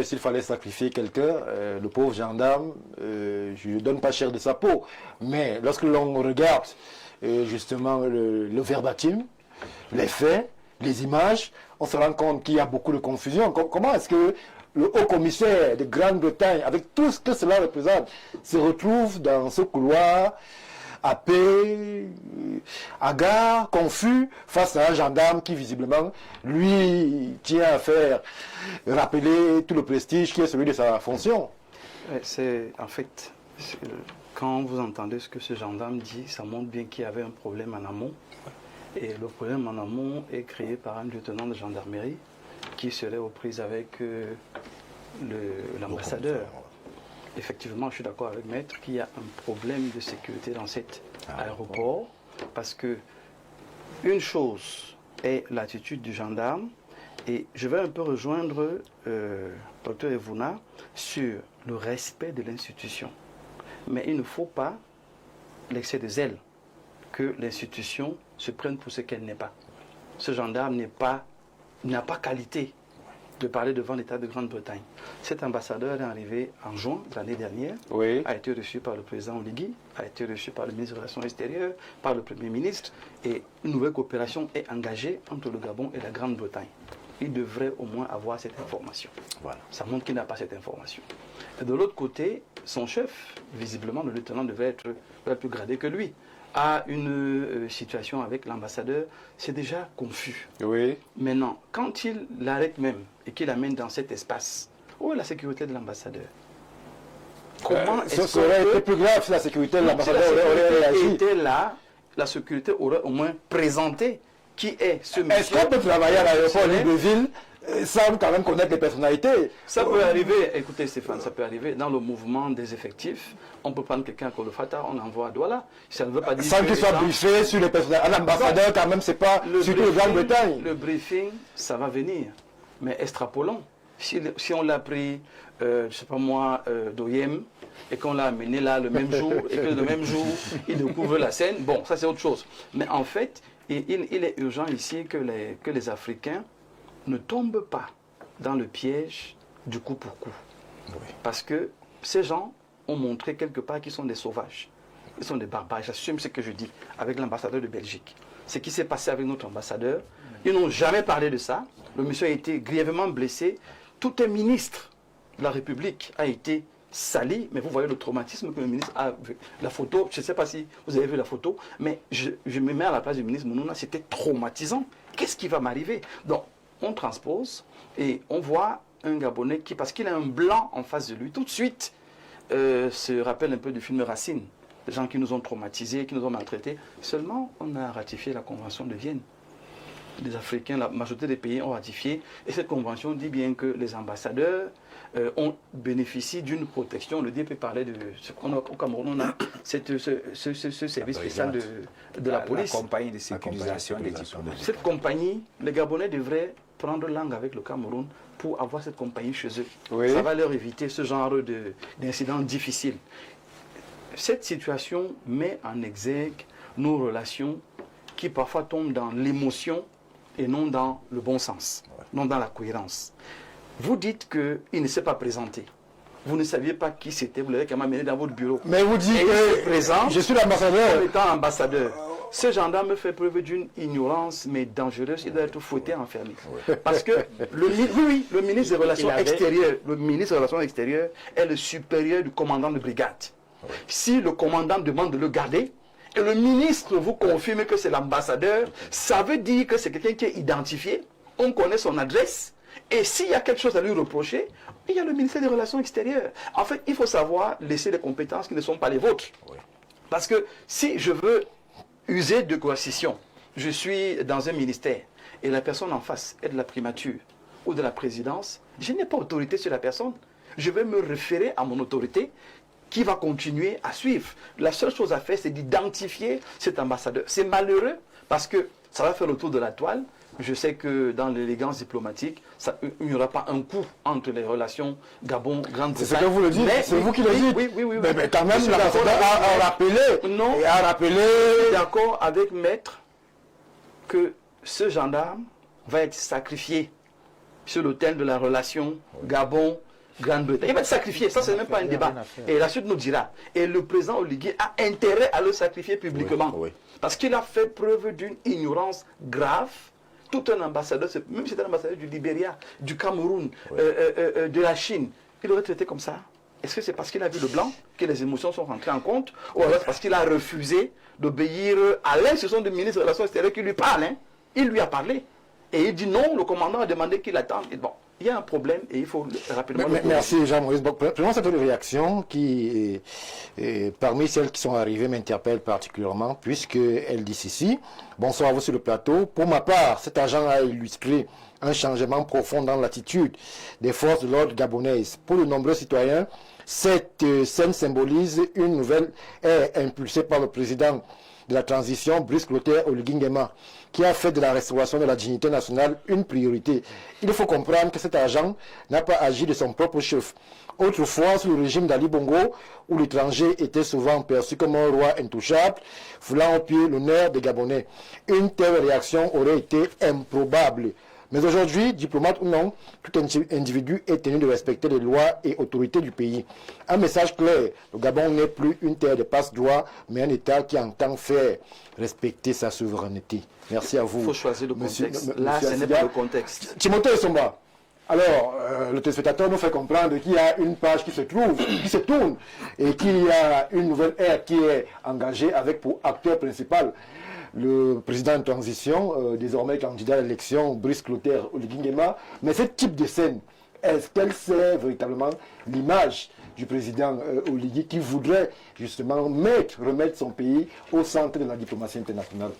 s'il fallait sacrifier quelqu'un, le pauvre gendarme, je ne donne pas cher de sa peau. Mais lorsque l'on regarde justement le verbatim, les faits, les images, on se rend compte qu'il y a beaucoup de confusion. Comment est-ce que le haut-commissaire de Grande-Bretagne, avec tout ce que cela représente, se retrouve dans ce couloir, happé, hagard, confus, face à un gendarme qui visiblement, lui, tient à faire rappeler tout le prestige qui est celui de sa fonction? En fait, quand vous entendez ce que ce gendarme dit, ça montre bien qu'il y avait un problème en amont. Et le problème en amont est créé par un lieutenant de gendarmerie qui serait aux prises avec l'ambassadeur. Effectivement, je suis d'accord avec Maître qu'il y a un problème de sécurité dans cet aéroport parce que une chose est l'attitude du gendarme et je vais un peu rejoindre Dr Evouna sur le respect de l'institution. Mais il ne faut pas l'excès de zèle, que l'institution se prenne pour ce qu'elle n'est pas. Ce gendarme n'a pas qualité de parler devant l'État de Grande-Bretagne. Cet ambassadeur est arrivé en juin de l'année dernière, a été reçu par le président Oligui, a été reçu par le ministre des Relations extérieures, par le Premier ministre, et une nouvelle coopération est engagée entre le Gabon et la Grande-Bretagne. Il devrait au moins avoir cette information. Voilà. Ça montre qu'il n'a pas cette information. Et de l'autre côté, son chef, visiblement le lieutenant devait être plus gradé que lui, a une situation avec l'ambassadeur, c'est déjà confus. Maintenant, quand il l'arrête même et qu'il l'amène dans cet espace, où est la sécurité de l'ambassadeur? Comment est-ce ça aurait été plus grave si la sécurité de l'ambassadeur aurait réagi. Était là, la sécurité aurait au moins présenté qui est ce monsieur. Est-ce qu'on peut travailler à l'aéroport Libreville sans quand même connaître les personnalités? Ça peut arriver, écoutez Stéphane, ça peut arriver dans le mouvement des effectifs. On peut prendre quelqu'un à Kolofata, on envoie à Douala. Ça ne veut pas dire sans qu'il soit briefé sur les personnalités. L'ambassadeur, quand même, c'est pas surtout le Grande-Bretagne. Le briefing, ça va venir. Mais extrapolons. Si on l'a pris, je ne sais pas moi, d'Oyem, et qu'on l'a amené là le même jour, et que le même jour, il découvre la scène, bon, ça c'est autre chose. Mais en fait, il est urgent ici que les Africains ne tombent pas dans le piège du coup pour coup. Parce que ces gens ont montré quelque part qu'ils sont des sauvages. Ils sont des barbares. J'assume ce que je dis avec l'ambassadeur de Belgique. Ce qui s'est passé avec notre ambassadeur, ils n'ont jamais parlé de ça. Le monsieur a été grièvement blessé. Tout un ministre de la République a été sali, mais vous voyez le traumatisme que le ministre a vu. La photo, je ne sais pas si vous avez vu la photo, mais je me mets à la place du ministre Mounouna, c'était traumatisant. Qu'est-ce qui va m'arriver? Donc, on transpose et on voit un Gabonais qui, parce qu'il a un blanc en face de lui, tout de suite se rappelle un peu du film Racine. Des gens qui nous ont traumatisés, qui nous ont maltraités. Seulement, on a ratifié la Convention de Vienne. Les Africains, la majorité des pays ont ratifié. Et cette convention dit bien que les ambassadeurs bénéficient d'une protection. Le DP parlait de... Au Cameroun, on a ce service spécial de la police. La compagnie de sécurisation des diplomates. Cette compagnie, les Gabonais devraient prendre langue avec le Cameroun pour avoir cette compagnie chez eux. Ça va leur éviter ce genre d'incidents difficiles. Cette situation met en exergue nos relations qui parfois tombent dans l'émotion et non dans le bon sens, non dans la cohérence. Vous dites qu'il ne s'est pas présenté. Vous ne saviez pas qui c'était, vous l'avez quand même amené dans votre bureau. Mais vous dites que je suis l'ambassadeur. En étant ambassadeur. Ce gendarme fait preuve d'une ignorance, mais dangereuse. Il doit être fouetté, enfermé. Parce que le ministre des Relations extérieures, le ministre des Relations extérieures est le supérieur du commandant de brigade. Si le commandant demande de le garder, et le ministre vous confirme que c'est l'ambassadeur, ça veut dire que c'est quelqu'un qui est identifié, on connaît son adresse, et s'il y a quelque chose à lui reprocher, il y a le ministère des Relations extérieures. En fait, il faut savoir laisser des compétences qui ne sont pas les vôtres. Parce que si je veux user de coercition, je suis dans un ministère, et la personne en face est de la primature ou de la présidence, je n'ai pas autorité sur la personne. Je vais me référer à mon autorité qui va continuer à suivre. La seule chose à faire, c'est d'identifier cet ambassadeur. C'est malheureux parce que ça va faire le tour de la toile. je sais que dans l'élégance diplomatique, il n'y aura pas un coup entre les relations Gabon-Grande-Bretagne. C'est ce que vous le dites, c'est vous qui le dites. Oui. Mais quand même, l'ambassadeur a rappelé. Non, et a rappelé. je suis d'accord avec Maître que ce gendarme va être sacrifié sur l'autel de la relation Gabon-Grande-Bretagne. Il va être sacrifié, ça c'est même pas un débat. Et la suite nous dira. Et le président Oligui a intérêt à le sacrifier publiquement. Oui. Parce qu'il a fait preuve d'une ignorance grave. Tout un ambassadeur, même si c'est un ambassadeur du Libéria, du Cameroun, de la Chine, il aurait traité comme ça. Est-ce que c'est parce qu'il a vu le blanc que les émotions sont rentrées en compte, ou alors parce qu'il a refusé d'obéir à l'instruction du ministre des Relations extérieures qui lui parle, hein? Il lui a parlé. Et il dit non, le commandant a demandé qu'il attende. Et bon, il y a un problème et il faut rapidement... Merci Jean-Maurice. Prenons cette réaction qui, parmi celles qui sont arrivées, m'interpelle particulièrement, puisqu'elle dit ceci. Bonsoir à vous sur le plateau. Pour ma part, cet agent a illustré un changement profond dans l'attitude des forces de l'ordre gabonaises. Pour de nombreux citoyens, cette scène symbolise une nouvelle ère impulsée par le président de la transition, Brice Clotaire Oligui Nguema, qui a fait de la restauration de la dignité nationale une priorité. Il faut comprendre que cet agent n'a pas agi de son propre chef. Autrefois, sous le régime d'Ali Bongo, où l'étranger était souvent perçu comme un roi intouchable, foulant au pied l'honneur des Gabonais, une telle réaction aurait été improbable. Mais aujourd'hui, diplomate ou non, tout individu est tenu de respecter les lois et autorités du pays. Un message clair, le Gabon n'est plus une terre de passe-droit, mais un État qui entend faire respecter sa souveraineté. Merci à vous. Il faut choisir le contexte. Là, monsieur ce n'est pas le contexte. Timothée Somba, alors, le téléspectateur nous fait comprendre qu'il y a une page qui se tourne, et qu'il y a une nouvelle ère qui est engagée avec pour acteur principal le président de transition, désormais candidat à l'élection, Brice Clotaire Oligui Nguema. Mais ce type de scène, est-ce qu'elle sert véritablement l'image du président Oligui qui voudrait justement remettre son pays au centre de la diplomatie internationale?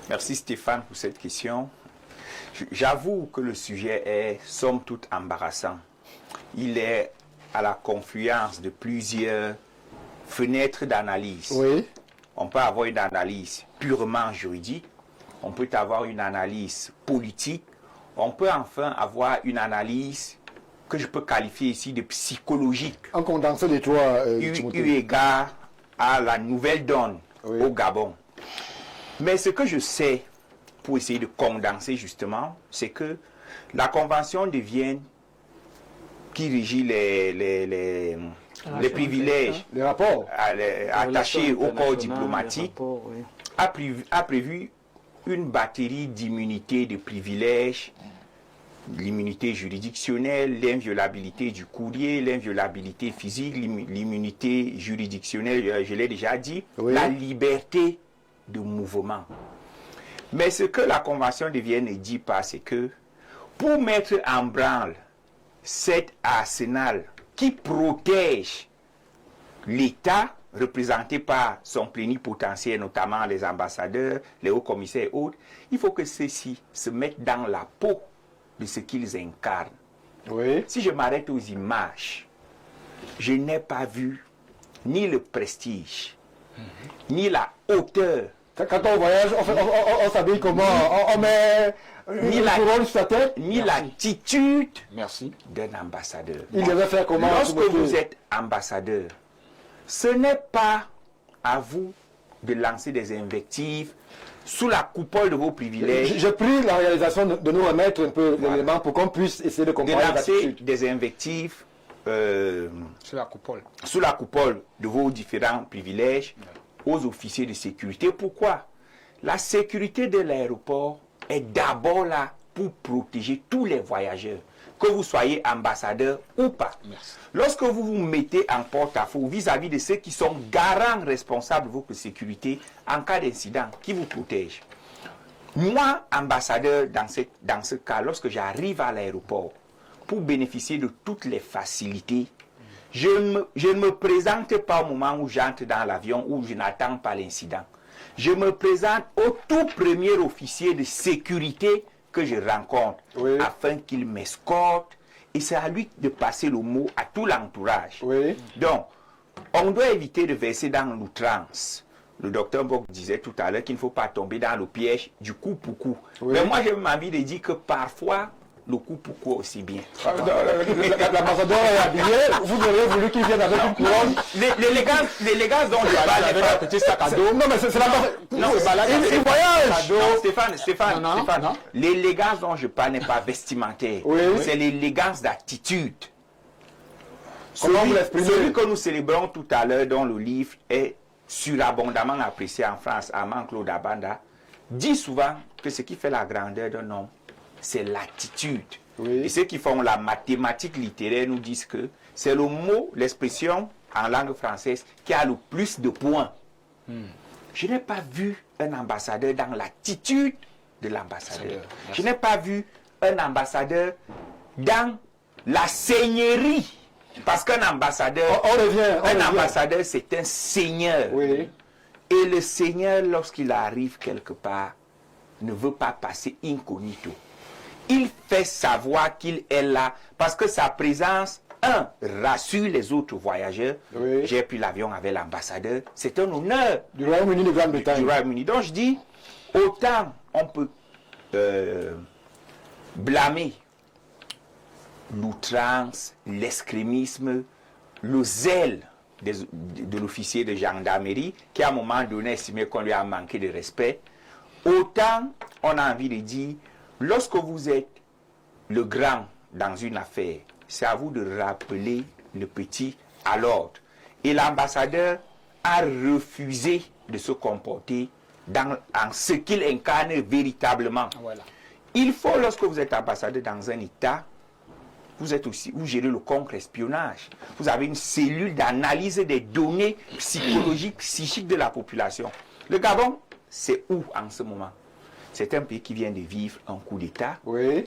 Merci Stéphane pour cette question. J'avoue que le sujet est somme toute embarrassant. Il est à la confluence de plusieurs fenêtres d'analyse. Oui. On peut avoir une analyse purement juridique, on peut avoir une analyse politique, on peut enfin avoir une analyse que je peux qualifier ici de psychologique. En condensé les trois, eu égard à la nouvelle donne au Gabon. Mais ce que je sais, pour essayer de condenser justement, c'est que la Convention de Vienne qui régit les privilèges, les rapports attachés au corps diplomatique, a prévu une batterie d'immunités, de privilèges, l'immunité juridictionnelle, l'inviolabilité du courrier, l'inviolabilité physique, l'immunité juridictionnelle, je l'ai déjà dit, la liberté de mouvement. Mais ce que la Convention de Vienne ne dit pas, c'est que pour mettre en branle cet arsenal qui protège l'État, représenté par son plénipotentiaire, notamment les ambassadeurs, les hauts commissaires et autres, il faut que ceux-ci se mettent dans la peau de ce qu'ils incarnent. Oui. Si je m'arrête aux images, je n'ai pas vu ni le prestige, ni la hauteur. Quand on voyage, on s'habille comment? On met ni la couronne sur sa tête? Ni l'attitude Merci. d'un ambassadeur. Il devait faire comment? Lorsque vous êtes ambassadeur, ce n'est pas à vous de lancer des invectives sous la coupole de vos privilèges. J'ai pris la réalisation de nous remettre un peu l'élément pour qu'on puisse essayer de comprendre de lancer l'attitude. des invectives Sous la coupole de vos différents privilèges aux officiers de sécurité. Pourquoi? La sécurité de l'aéroport est d'abord là pour protéger tous les voyageurs, que vous soyez ambassadeur ou pas. Merci. Lorsque vous vous mettez en porte-à-faux vis-à-vis de ceux qui sont garants responsables de votre sécurité en cas d'incident, qui vous protègent. Moi, ambassadeur, dans ce cas, lorsque j'arrive à l'aéroport, pour bénéficier de toutes les facilités, je ne me présente pas au moment où j'entre dans l'avion, où je n'attends pas l'incident. Je me présente au tout premier officier de sécurité que je rencontre, afin qu'il m'escorte, et c'est à lui de passer le mot à tout l'entourage. Oui. Donc, on doit éviter de verser dans l'outrance. le docteur Mbok disait tout à l'heure qu'il ne faut pas tomber dans le piège du coup pour coup. Mais moi, j'ai envie de dire que parfois, le coup pour coup aussi bien. L'ambassadeur est habillé, vous auriez voulu qu'il vienne avec une couronne. L'élégance dont je parle n'est pas... un petit sac à dos. Non, mais c'est l'ambassadeur. Non, il voyage. Non, Stéphane. L'élégance dont je parle n'est pas vestimentaire. C'est l'élégance d'attitude. Comment vous l'exprimez? Celui que nous célébrons tout à l'heure dans le livre est surabondamment apprécié en France, Armand Claude Abanda, dit souvent que ce qui fait la grandeur d'un homme, c'est l'attitude. Et ceux qui font la mathématique littéraire nous disent que c'est le mot, l'expression en langue française qui a le plus de points. Je n'ai pas vu un ambassadeur dans l'attitude de l'ambassadeur. Je n'ai pas vu un ambassadeur dans la seigneurie. Parce qu'un ambassadeur, ambassadeur, c'est un seigneur. Et le seigneur, lorsqu'il arrive quelque part, ne veut pas passer incognito. Il fait savoir qu'il est là parce que sa présence, rassure les autres voyageurs. J'ai pris l'avion avec l'ambassadeur. C'est un honneur. Du Royaume-Uni de Grande-Bretagne. Du Royaume-Uni. Donc je dis, autant on peut blâmer l'outrance, l'escrimisme, le zèle de l'officier de gendarmerie qui à un moment donné estimait qu'on lui a manqué de respect, autant on a envie de dire, lorsque vous êtes le grand dans une affaire, c'est à vous de rappeler le petit à l'ordre. Et l'ambassadeur a refusé de se comporter en ce qu'il incarne véritablement. Il faut, lorsque vous êtes ambassadeur dans un État, vous êtes aussi, vous gérez le contre-espionnage. Vous avez une cellule d'analyse des données psychologiques, psychiques de la population. Le Gabon, c'est où en ce moment? C'est un pays qui vient de vivre un coup d'État,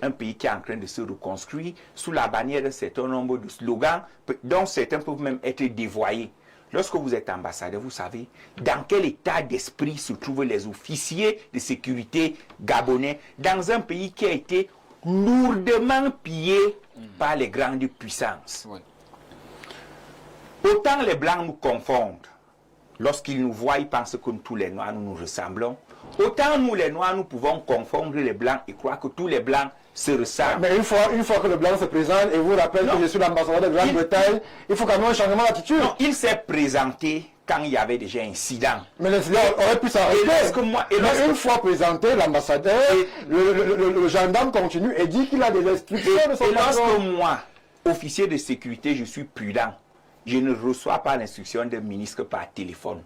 un pays qui est en train de se reconstruire sous la bannière d'un certain nombre de slogans dont certains peuvent même être dévoyés. Lorsque vous êtes ambassadeur, vous savez dans quel état d'esprit se trouvent les officiers de sécurité gabonais dans un pays qui a été lourdement pillé par les grandes puissances. Autant les Blancs nous confondent. Lorsqu'ils nous voient, ils pensent que tous les Noirs, nous nous ressemblons. Autant nous, les Noirs, nous pouvons confondre les Blancs et croire que tous les Blancs se ressemblent. Mais une fois que le Blanc se présente et vous rappelle que je suis l'ambassadeur de Grande-Bretagne, il faut quand même un changement d'attitude. Non, il s'est présenté quand il y avait déjà un incident. Mais l'incident aurait pu s'arrêter. Une fois présenté, l'ambassadeur, le gendarme continue et dit qu'il a des instructions de son patron. Et lorsque moi, officier de sécurité, je suis prudent, je ne reçois pas l'instruction d'un ministre par téléphone.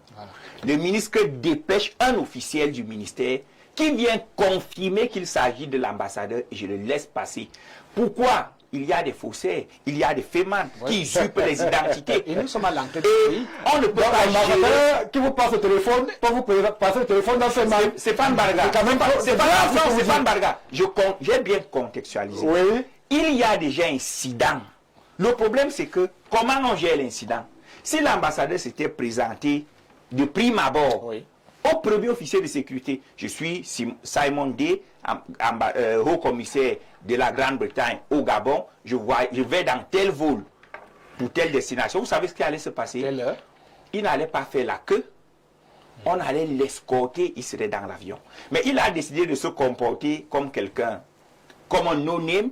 Le ministre dépêche un officiel du ministère qui vient confirmer qu'il s'agit de l'ambassadeur et je le laisse passer. Pourquoi? Il y a des faussaires, il y a des fémans qui usurpent les identités. Et nous sommes à l'entrée du pays. On ne peut pas gérer... qui vous passe le téléphone, pas vous passer le téléphone dans ses mains. C'est pas Mbarga. C'est pas Mbarga. J'ai bien contextualisé. Il y a déjà un incident. Le problème, c'est que comment on gère l'incident? Si l'ambassadeur s'était présenté de prime abord au premier officier de sécurité, je suis Simon D, haut commissaire de la Grande-Bretagne au Gabon, je vais dans tel vol pour telle destination. Vous savez ce qui allait se passer? Il n'allait pas faire la queue. On allait l'escorter, il serait dans l'avion. Mais il a décidé de se comporter comme quelqu'un, comme un no-name,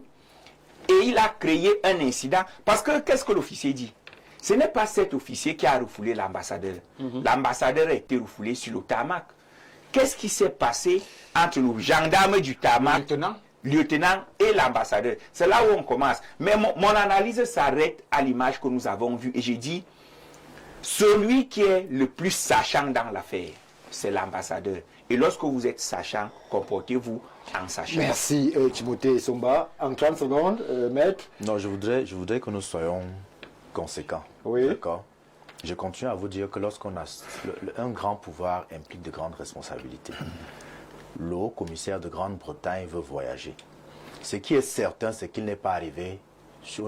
et il a créé un incident. Parce que qu'est-ce que l'officier dit? Ce n'est pas cet officier qui a refoulé l'ambassadeur. L'ambassadeur a été refoulé sur le tarmac. Qu'est-ce qui s'est passé entre le gendarme du tarmac, lieutenant et l'ambassadeur? C'est là où on commence. Mais mon analyse s'arrête à l'image que nous avons vue. Et j'ai dit, celui qui est le plus sachant dans l'affaire, c'est l'ambassadeur. Et lorsque vous êtes sachant, comportez-vous en sachant. Merci Timothée Somba. En 30 secondes, maître. Non, je voudrais que nous soyons conséquents. D'accord. Je continue à vous dire que lorsqu'on a un grand pouvoir implique de grandes responsabilités. Le haut commissaire de Grande-Bretagne veut voyager. Ce qui est certain, c'est qu'il n'est pas arrivé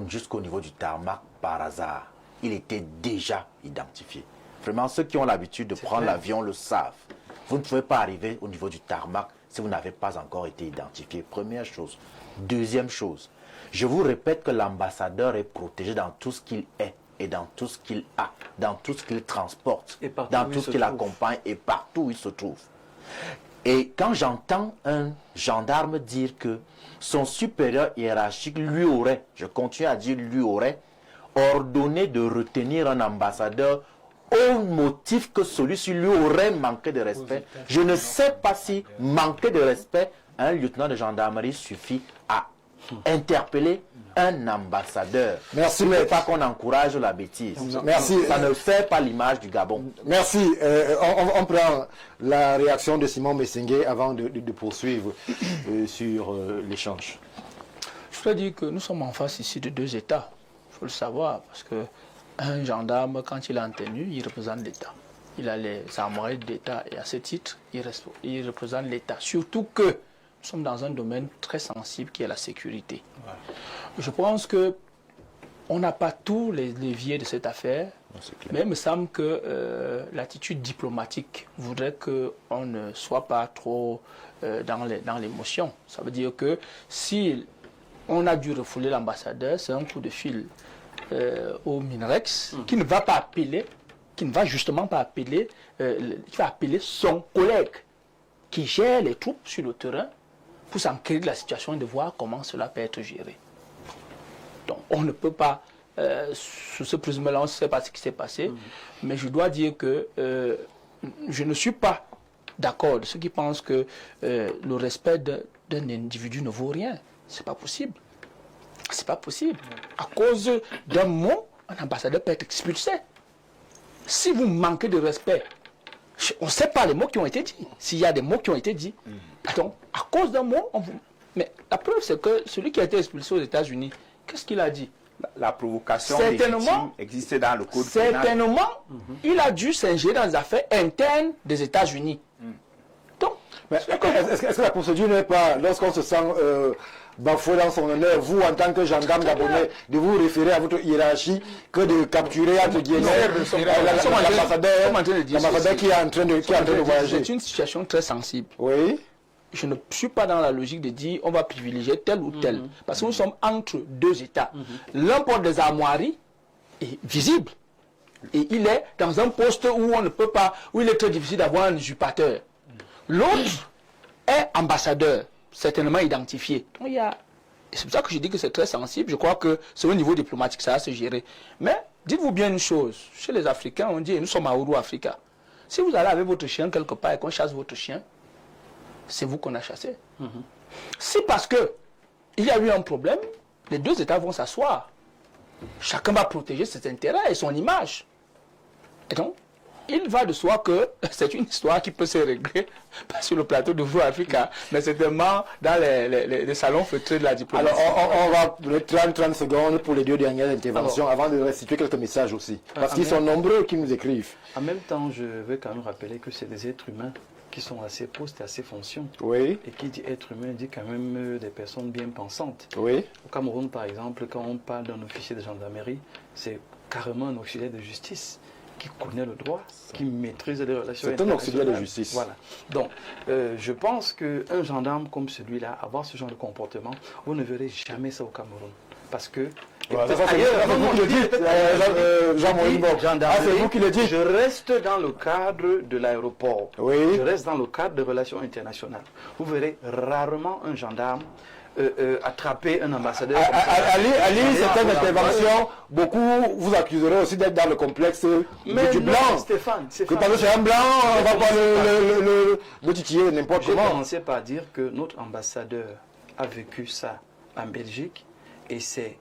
jusqu'au niveau du tarmac par hasard. Il était déjà identifié. Vraiment, ceux qui ont l'habitude de prendre l'avion le savent. Vous ne pouvez pas arriver au niveau du tarmac si vous n'avez pas encore été identifié. Première chose. Deuxième chose, je vous répète que l'ambassadeur est protégé dans tout ce qu'il est. et dans tout ce qu'il a, dans tout ce qu'il transporte, Et partout dans où tout il ce se qu'il trouve. accompagne et partout où il se trouve. Et quand j'entends un gendarme dire que son supérieur hiérarchique lui aurait, je continue à dire lui aurait, ordonné de retenir un ambassadeur au motif que celui-ci lui aurait manqué de respect, je ne sais pas si manquer de respect à un lieutenant de gendarmerie suffit à interpeller un ambassadeur. Merci, Il ne faut maître. pas qu'on encourage la bêtise. Merci. Ça ne fait pas l'image du Gabon. Merci. On prend la réaction de Simon Messengue avant de poursuivre sur l'échange. Je voudrais dire que nous sommes en face ici de deux États. Il faut le savoir, parce que un gendarme, quand il est en tenue, il représente l'État. Il a les armoiries de l'État et à ce titre, il représente l'État. Surtout que nous sommes dans un domaine très sensible qui est la sécurité. Ouais. Je pense que on n'a pas tous les leviers de cette affaire, mais il me semble que l'attitude diplomatique voudrait qu'on ne soit pas trop dans l'émotion. Ça veut dire que si on a dû refouler l'ambassadeur, c'est un coup de fil au MINREX qui ne va pas appeler, qui ne va justement pas appeler, qui va appeler son collègue qui gère les troupes sur le terrain pour s'enquérir de la situation et de voir comment cela peut être géré. Donc on ne peut pas, sous ce prisme-là, on ne sait pas ce qui s'est passé, mais je dois dire que je ne suis pas d'accord de ceux qui pensent que le respect d'un individu ne vaut rien. C'est pas possible. C'est pas possible. À cause d'un mot, un ambassadeur peut être expulsé. Si vous manquez de respect, on ne sait pas les mots qui ont été dits. S'il y a des mots qui ont été dits, donc à cause d'un mot, on vous... Mais la preuve, c'est que celui qui a été expulsé aux États-Unis, qu'est-ce qu'il a dit? La provocation légitime existait dans le code pénal. Certainement, il a dû s'ingérer dans les affaires internes des États-Unis. Donc, est-ce que la procédure n'est pas, lorsqu'on se sent bafoué dans son honneur, vous en tant que gendarme gabonais, de vous référer à votre hiérarchie que de capturer entre guillemets l'ambassadeur qui est en train de voyager? C'est une situation très sensible. Oui. Je ne suis pas dans la logique de dire on va privilégier tel ou tel. Parce que nous sommes entre deux États. L'un porte des armoiries est visible. Et il est dans un poste où on ne peut pas, où il est très difficile d'avoir un usurpateur. L'autre est ambassadeur, certainement identifié. Donc, c'est pour ça que je dis que c'est très sensible. Je crois que c'est au niveau diplomatique, ça va se gérer. Mais dites-vous bien une chose. Chez les Africains, on dit, nous sommes à Ouro Africa. Si vous allez avec votre chien quelque part et qu'on chasse votre chien, c'est vous qu'on a chassé. Si parce que il y a eu un problème, les deux États vont s'asseoir. Chacun va protéger ses intérêts et son image. Et donc, il va de soi que c'est une histoire qui peut se régler, pas sur le plateau de Ouro Africa, mais certainement dans les salons feutrés de la diplomatie. Alors, on va 30 secondes pour les deux dernières interventions avant de restituer quelques messages aussi. Parce qu'ils sont nombreux qui nous écrivent. En même temps, je veux quand même rappeler que c'est des êtres humains qui sont à ces postes et à ces fonctions. Oui. Et qui dit être humain dit quand même des personnes bien pensantes. Oui. Au Cameroun, par exemple, quand on parle d'un officier de gendarmerie, c'est carrément un auxiliaire de justice qui connaît le droit, qui maîtrise les relations internationales. C'est un auxiliaire de justice. Voilà. Donc, je pense qu'un gendarme comme celui-là, avoir ce genre de comportement, vous ne verrez jamais ça au Cameroun. Parce que... Voilà, c'est vous qui le dites, c'est vous qui le dites. Je reste dans le cadre de l'aéroport. Oui. Je reste dans le cadre de relations internationales. Vous verrez rarement un gendarme attraper un ambassadeur. À lire certaines interventions, beaucoup vous accuseront aussi d'être dans le complexe du blanc. Stéphane, que parce que c'est un blanc, on va pas le titiller n'importe comment. J'ai commencé par dire que notre ambassadeur a vécu ça en Belgique et c'est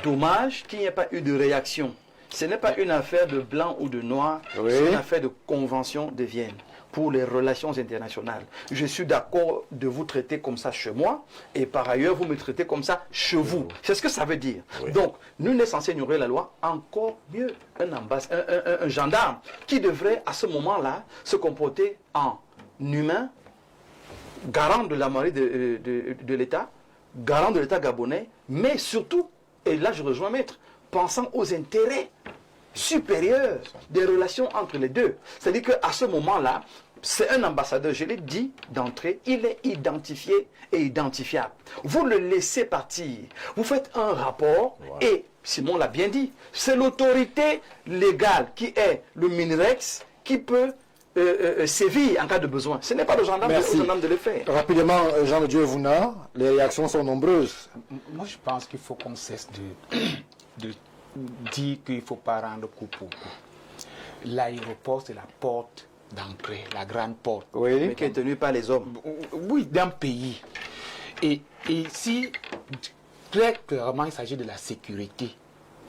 dommage qu'il n'y ait pas eu de réaction. Ce n'est pas une affaire de blanc ou de noir, c'est une affaire de convention de Vienne pour les relations internationales. Je suis d'accord de vous traiter comme ça chez moi et par ailleurs vous me traitez comme ça chez vous. C'est ce que ça veut dire. Donc, nul n'est censé ignorer la loi, encore mieux un gendarme qui devrait à ce moment-là se comporter en humain, garant de la marée de l'État, garant de l'État gabonais, mais surtout, et là je rejoins Maître, pensant aux intérêts supérieurs des relations entre les deux. C'est-à-dire qu'à ce moment-là, c'est un ambassadeur, je l'ai dit d'entrée, il est identifié et identifiable. Vous le laissez partir, vous faites un rapport et, Simon l'a bien dit, c'est l'autorité légale qui est le MINREX qui peut sévir en cas de besoin. Ce n'est pas le gendarme de le faire. Rapidement, Jean de Dieu Vouna, les réactions sont nombreuses. Moi, je pense qu'il faut qu'on cesse de dire qu'il ne faut pas rendre coup pour coup. L'aéroport, c'est la porte d'entrée, la grande porte. Oui. Mais qui est tenue par les hommes. Oui, d'un pays. Et si, très clairement, il s'agit de la sécurité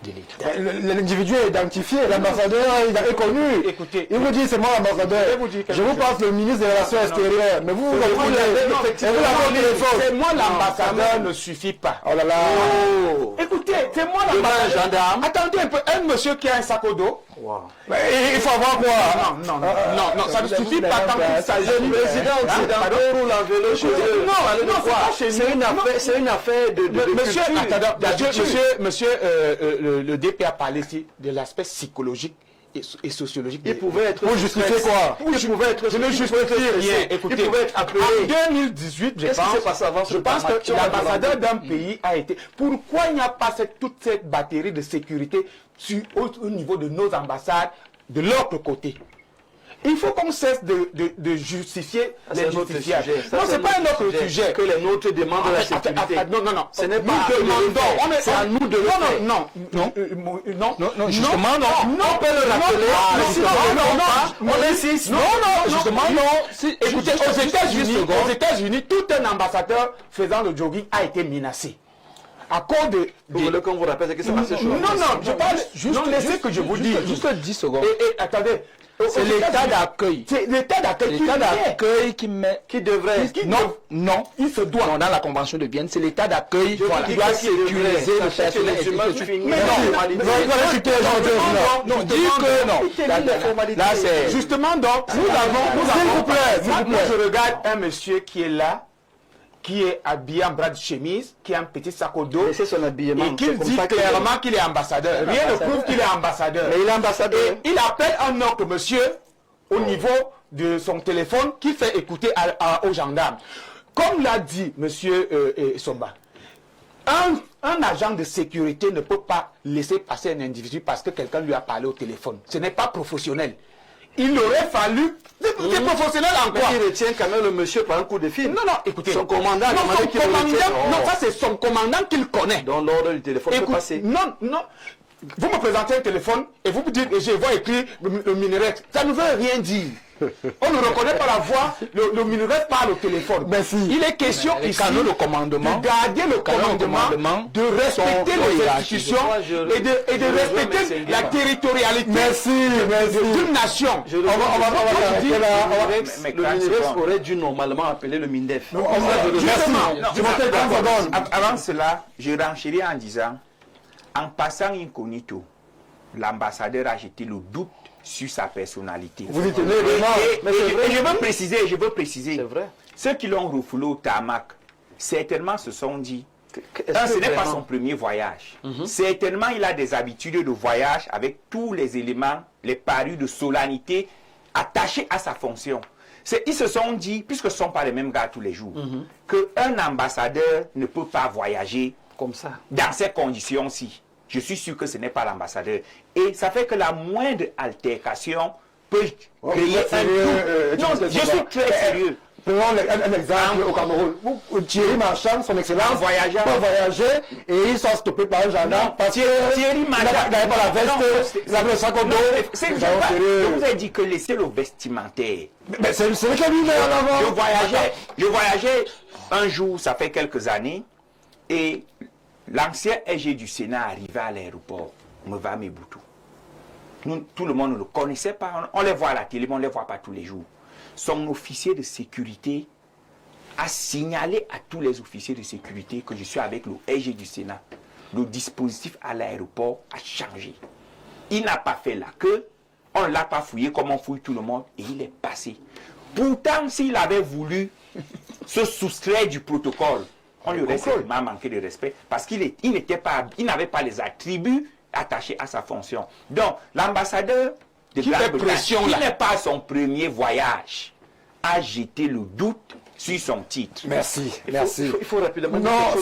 de l'État. L'individu est identifié, l'ambassadeur est connu. Écoutez, il vous dit c'est moi l'ambassadeur. Je vous passe le ministre des Relations extérieures. Mais vous c'est moi l'ambassadeur ne suffit pas. Oh là là. Écoutez, c'est moi l'ambassadeur. Attendez un peu, un monsieur qui a un sac au dos. Mais il faut avoir quoi? Non, ça ne suffit pas tant qu'il s'agit du président occidental ou la vélo chez eux. Non, c'est une affaire de Monsieur, le DP a parlé ici de l'aspect psychologique et sociologique. Il pouvait être... Pour justifier quoi? Je ne justifie rien. Écoutez, il pouvait être appelé... En 2018, je pense que l'ambassadeur d'un pays a été... Pourquoi il n'y a pas toute cette batterie de sécurité au niveau de nos ambassades de l'autre côté? Il faut qu'on cesse de justifier les justifiables. Non, ce n'est pas un autre sujet. Que les nôtres demandent la sécurité. Non. Ce n'est pas c'est à nous de le faire. Non, justement, non. On peut le rappeler. On insiste. Non, justement, non. Écoutez, aux États-Unis, tout un ambassadeur faisant le jogging a été menacé. À cause de... Vous voulez qu'on vous rappelle ce qui s'est passé? Non, je parle juste... Laissez que je vous dise. Juste 10 secondes. Et attendez. C'est l'état d'accueil. C'est l'état d'accueil qui devrait... Non, il se doit. Dans la convention de Vienne, c'est l'état d'accueil qui doit sécuriser le personnel. Non, dis que non. Là, c'est... Justement, donc, nous avons... Moi, je regarde un monsieur qui est là, qui est habillé en bras de chemise, qui a un petit sac au dos, c'est son habillement. Et qui dit clairement qu'il est ambassadeur. Rien ne prouve qu'il est ambassadeur. Mais il est ambassadeur. Et il appelle un autre monsieur au niveau de son téléphone qui fait écouter aux gendarmes. Comme l'a dit monsieur Somba, un agent de sécurité ne peut pas laisser passer un individu parce que quelqu'un lui a parlé au téléphone. Ce n'est pas professionnel. Il aurait fallu... C'est professionnel en quoi? Il retient quand même le monsieur par un coup de fil. Non, écoutez. Son commandant... Non, ça c'est son commandant qu'il connaît. Dans l'ordre du téléphone peut passer. Non. Vous me présentez un téléphone et vous me dites, je vois écrit le MINREX. Ça ne veut rien dire. On ne reconnaît pas la voix, le MINREX parle au téléphone. Il est question ici de garder le commandement, de respecter les institutions et de respecter la territorialité d'une nation. Le MINREX aurait dû normalement appeler le MINDEF. Avant cela, je renchéris en disant, en passant incognito, l'ambassadeur a jeté le doute sur sa personnalité. Vous y tenez vraiment. Et je veux préciser, c'est vrai. Ceux qui l'ont refoulé au tarmac, certainement se sont dit, ce n'est pas son premier voyage. Certainement, il a des habitudes de voyage avec tous les éléments, les parures de solennité attachés à sa fonction. Ils se sont dit, puisque ce ne sont pas les mêmes gars tous les jours, qu'un ambassadeur ne peut pas voyager comme ça, dans ces conditions-ci. Je suis sûr que ce n'est pas l'ambassadeur. Et ça fait que la moindre altercation peut créer un doute. Non, je suis très sérieux. Prenons un exemple au Cameroun. Thierry Marchand, son excellence, peut voyager et il sont stoppés par un gendarme parce que Thierry Marchand n'avait pas la veste, il avait le sac au dos. Je vous ai dit que laissez le vestimentaire. Mais c'est ce que lui met en avant. Je voyageais un jour, ça fait quelques années, et l'ancien EG du Sénat arrivait à l'aéroport, Mevame Boutou. Tout le monde ne le connaissait pas, on les voit à la télé, mais on ne les voit pas tous les jours. Son officier de sécurité a signalé à tous les officiers de sécurité que je suis avec le EG du Sénat. Le dispositif à l'aéroport a changé. Il n'a pas fait la queue, on ne l'a pas fouillé comme on fouille tout le monde, et il est passé. Pourtant, s'il avait voulu se soustraire du protocole, on lui aurait certainement manqué de respect parce qu'il n'avait pas les attributs attachés à sa fonction. Donc, l'ambassadeur de Grande-Bretagne, qui n'est pas son premier voyage, a jeté le doute sur son titre. Merci, merci. Il faut rapidement dire non,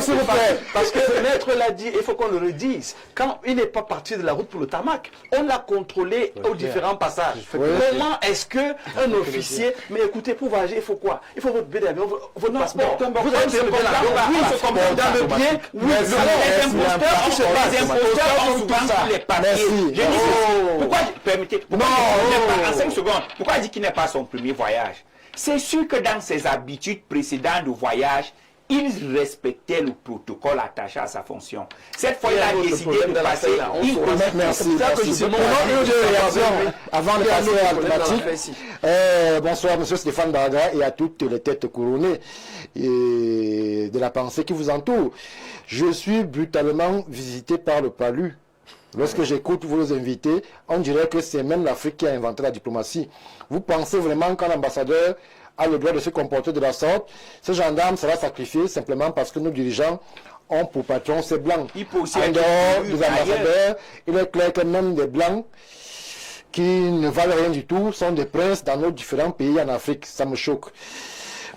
s'il vous plaît. Parce que le maître l'a dit, il faut qu'on le redise. Quand il n'est pas parti de la route pour le tarmac, on l'a contrôlé aux différents passages. Comment est-ce qu'un officier, mais écoutez, pour voyager, il faut quoi? Il faut votre billet d'avion, votre passeport. Vous avez le billet d'avion, oui, c'est comme dans le bien, oui, les imposteurs ont souvent tous les papiers. Pourquoi, permettez, en 5 secondes, pourquoi il dit qu'il n'est pas son premier voyage? C'est sûr que dans ses habitudes précédentes de voyage, il respectait le protocole attaché à sa fonction. Cette fois, il a décidé de passer. Merci. Avant de passer à la thématique, bonsoir, monsieur Stéphane Barga et à toutes les têtes couronnées de la pensée qui vous entoure. Je suis brutalement visité par le palu. Lorsque j'écoute vos invités, on dirait que c'est même l'Afrique qui a inventé la diplomatie. Vous pensez vraiment qu'un ambassadeur a le droit de se comporter de la sorte? Ce gendarme sera sacrifié simplement parce que nos dirigeants ont pour patron ces blancs. En dehors des ambassadeurs, il est clair que même des blancs qui ne valent rien du tout sont des princes dans nos différents pays en Afrique. Ça me choque.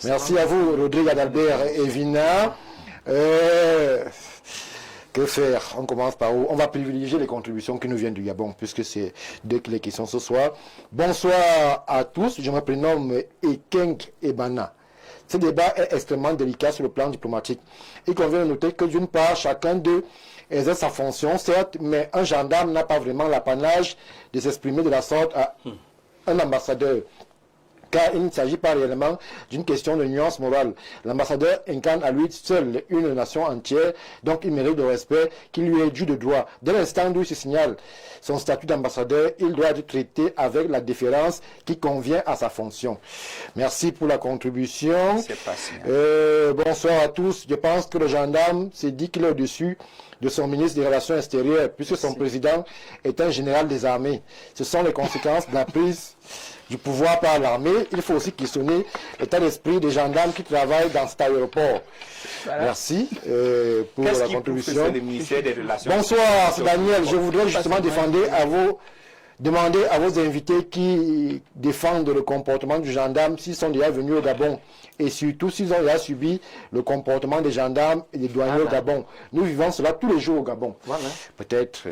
Merci à vous, Rodrigue Adalbert et Vina. Que faire? On commence par où? On va privilégier les contributions qui nous viennent du Gabon, puisque c'est d'eux les questions ce soir. Bonsoir à tous, je me prénomme Ekeng Ebana. Ce débat est extrêmement délicat sur le plan diplomatique. Il convient de noter que d'une part, chacun d'eux exerce sa fonction, certes, mais un gendarme n'a pas vraiment l'apanage de s'exprimer de la sorte à un ambassadeur. Car il ne s'agit pas réellement d'une question de nuance morale. L'ambassadeur incarne à lui seul une nation entière, donc il mérite le respect qui lui est dû de droit. Dès l'instant où il se signale son statut d'ambassadeur, il doit être traité avec la déférence qui convient à sa fonction. Merci pour la contribution. Bonsoir à tous. Je pense que le gendarme s'est dit qu'il est au-dessus de son ministre des Relations extérieures, puisque son président est un général des armées. Ce sont les conséquences de la prise du pouvoir par l'armée. Il faut aussi questionner l'état d'esprit des gendarmes qui travaillent dans cet aéroport. Voilà. Merci pour la contribution. Bonsoir, c'est Daniel. Je voudrais justement demander à vos invités qui défendent le comportement du gendarme s'ils sont déjà venus au Gabon et surtout s'ils ont déjà subi le comportement des gendarmes et des douaniers au Gabon. Nous vivons cela tous les jours au Gabon. Voilà. Peut-être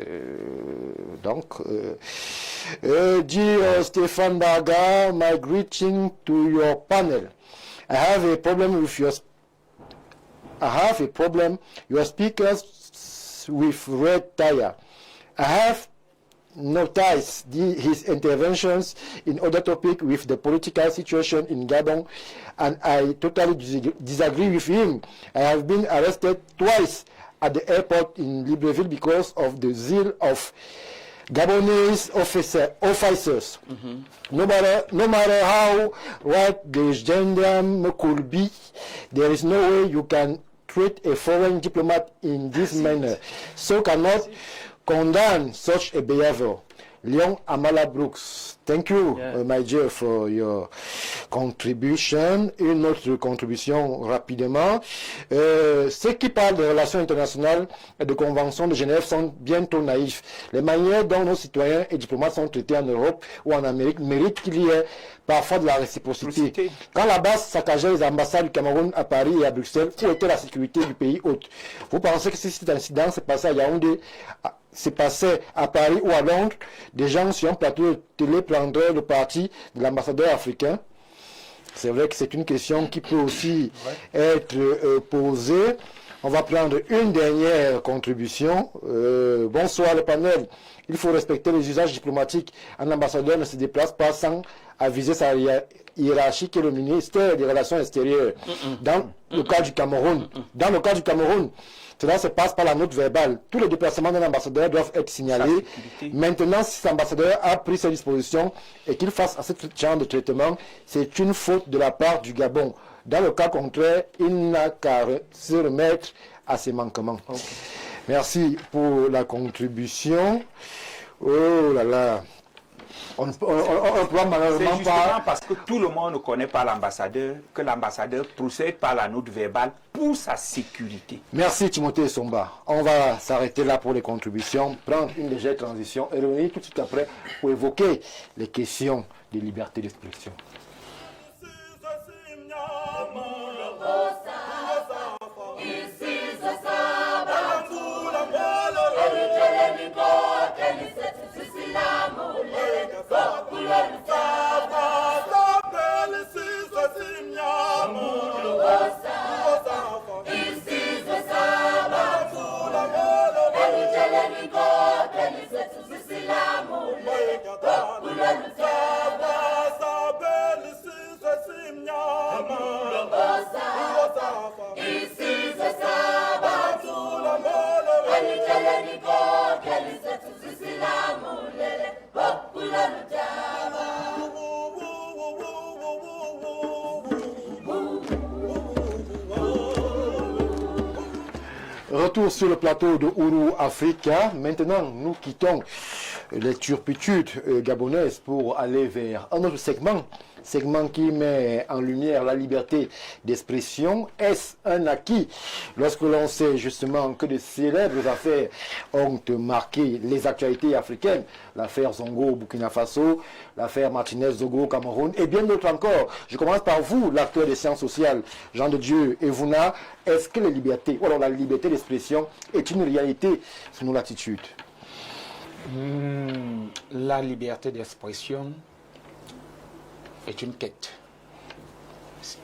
dear Stéphane Barga, my greeting to your panel. I have a problem your speakers with red tire. I have noticed his interventions in other topics with the political situation in Gabon, and I totally disagree with him. I have been arrested twice at the airport in Libreville because of the zeal of Gabonese officers. No matter how right the gendarme could be, there is no way you can treat a foreign diplomat in this manner. So cannot condemn such a behavior. Leon Amala Brooks. Thank you, my dear, for your contribution. Une autre contribution rapidement. Ceux qui parlent de relations internationales et de conventions de Genève sont bientôt naïfs. Les manières dont nos citoyens et diplomates sont traités en Europe ou en Amérique méritent qu'il y ait parfois de la réciprocité. Quand la base saccageait les ambassades du Cameroun à Paris et à Bruxelles, où était la sécurité du pays hôte? Vous pensez que si cet incident s'est passé à Yaoundé, c'est passé à Paris ou à Londres, des gens sur un plateau de télé prendraient le parti de l'ambassadeur africain? C'est vrai que c'est une question qui peut aussi être posée. On va prendre une dernière contribution. Bonsoir le panel. Il faut respecter les usages diplomatiques. Un ambassadeur ne se déplace pas sans aviser sa hiérarchie qui est le ministère des Relations extérieures. Dans le cas du Cameroun, cela se passe par la note verbale. Tous les déplacements d'un ambassadeur doivent être signalés. Maintenant, si cet ambassadeur a pris ses dispositions et qu'il fasse à ce genre de traitement, c'est une faute de la part du Gabon. Dans le cas contraire, il n'a qu'à se remettre à ses manquements. Merci pour la contribution. Oh là là. On pourra malheureusement pas... parce que tout le monde ne connaît pas l'ambassadeur, que l'ambassadeur procède par la note verbale pour sa sécurité. Merci Timothée Somba. On va s'arrêter là pour les contributions, prendre une légère transition et revenir tout de suite après pour évoquer les questions de liberté d'expression. Retour sur le plateau de Ouro Africa. Maintenant, nous quittons les turpitudes gabonaises pour aller vers un autre segment qui met en lumière la liberté d'expression. Est-ce un acquis lorsque l'on sait justement que de célèbres affaires ont marqué les actualités africaines, l'affaire Zongo au Burkina Faso, l'affaire Martinez-Zogo au Cameroun et bien d'autres encore. Je commence par vous, l'acteur des sciences sociales, Jean de Dieu Evuna. Est-ce que la liberté d'expression est une réalité sous nos latitudes? La liberté d'expression est une quête,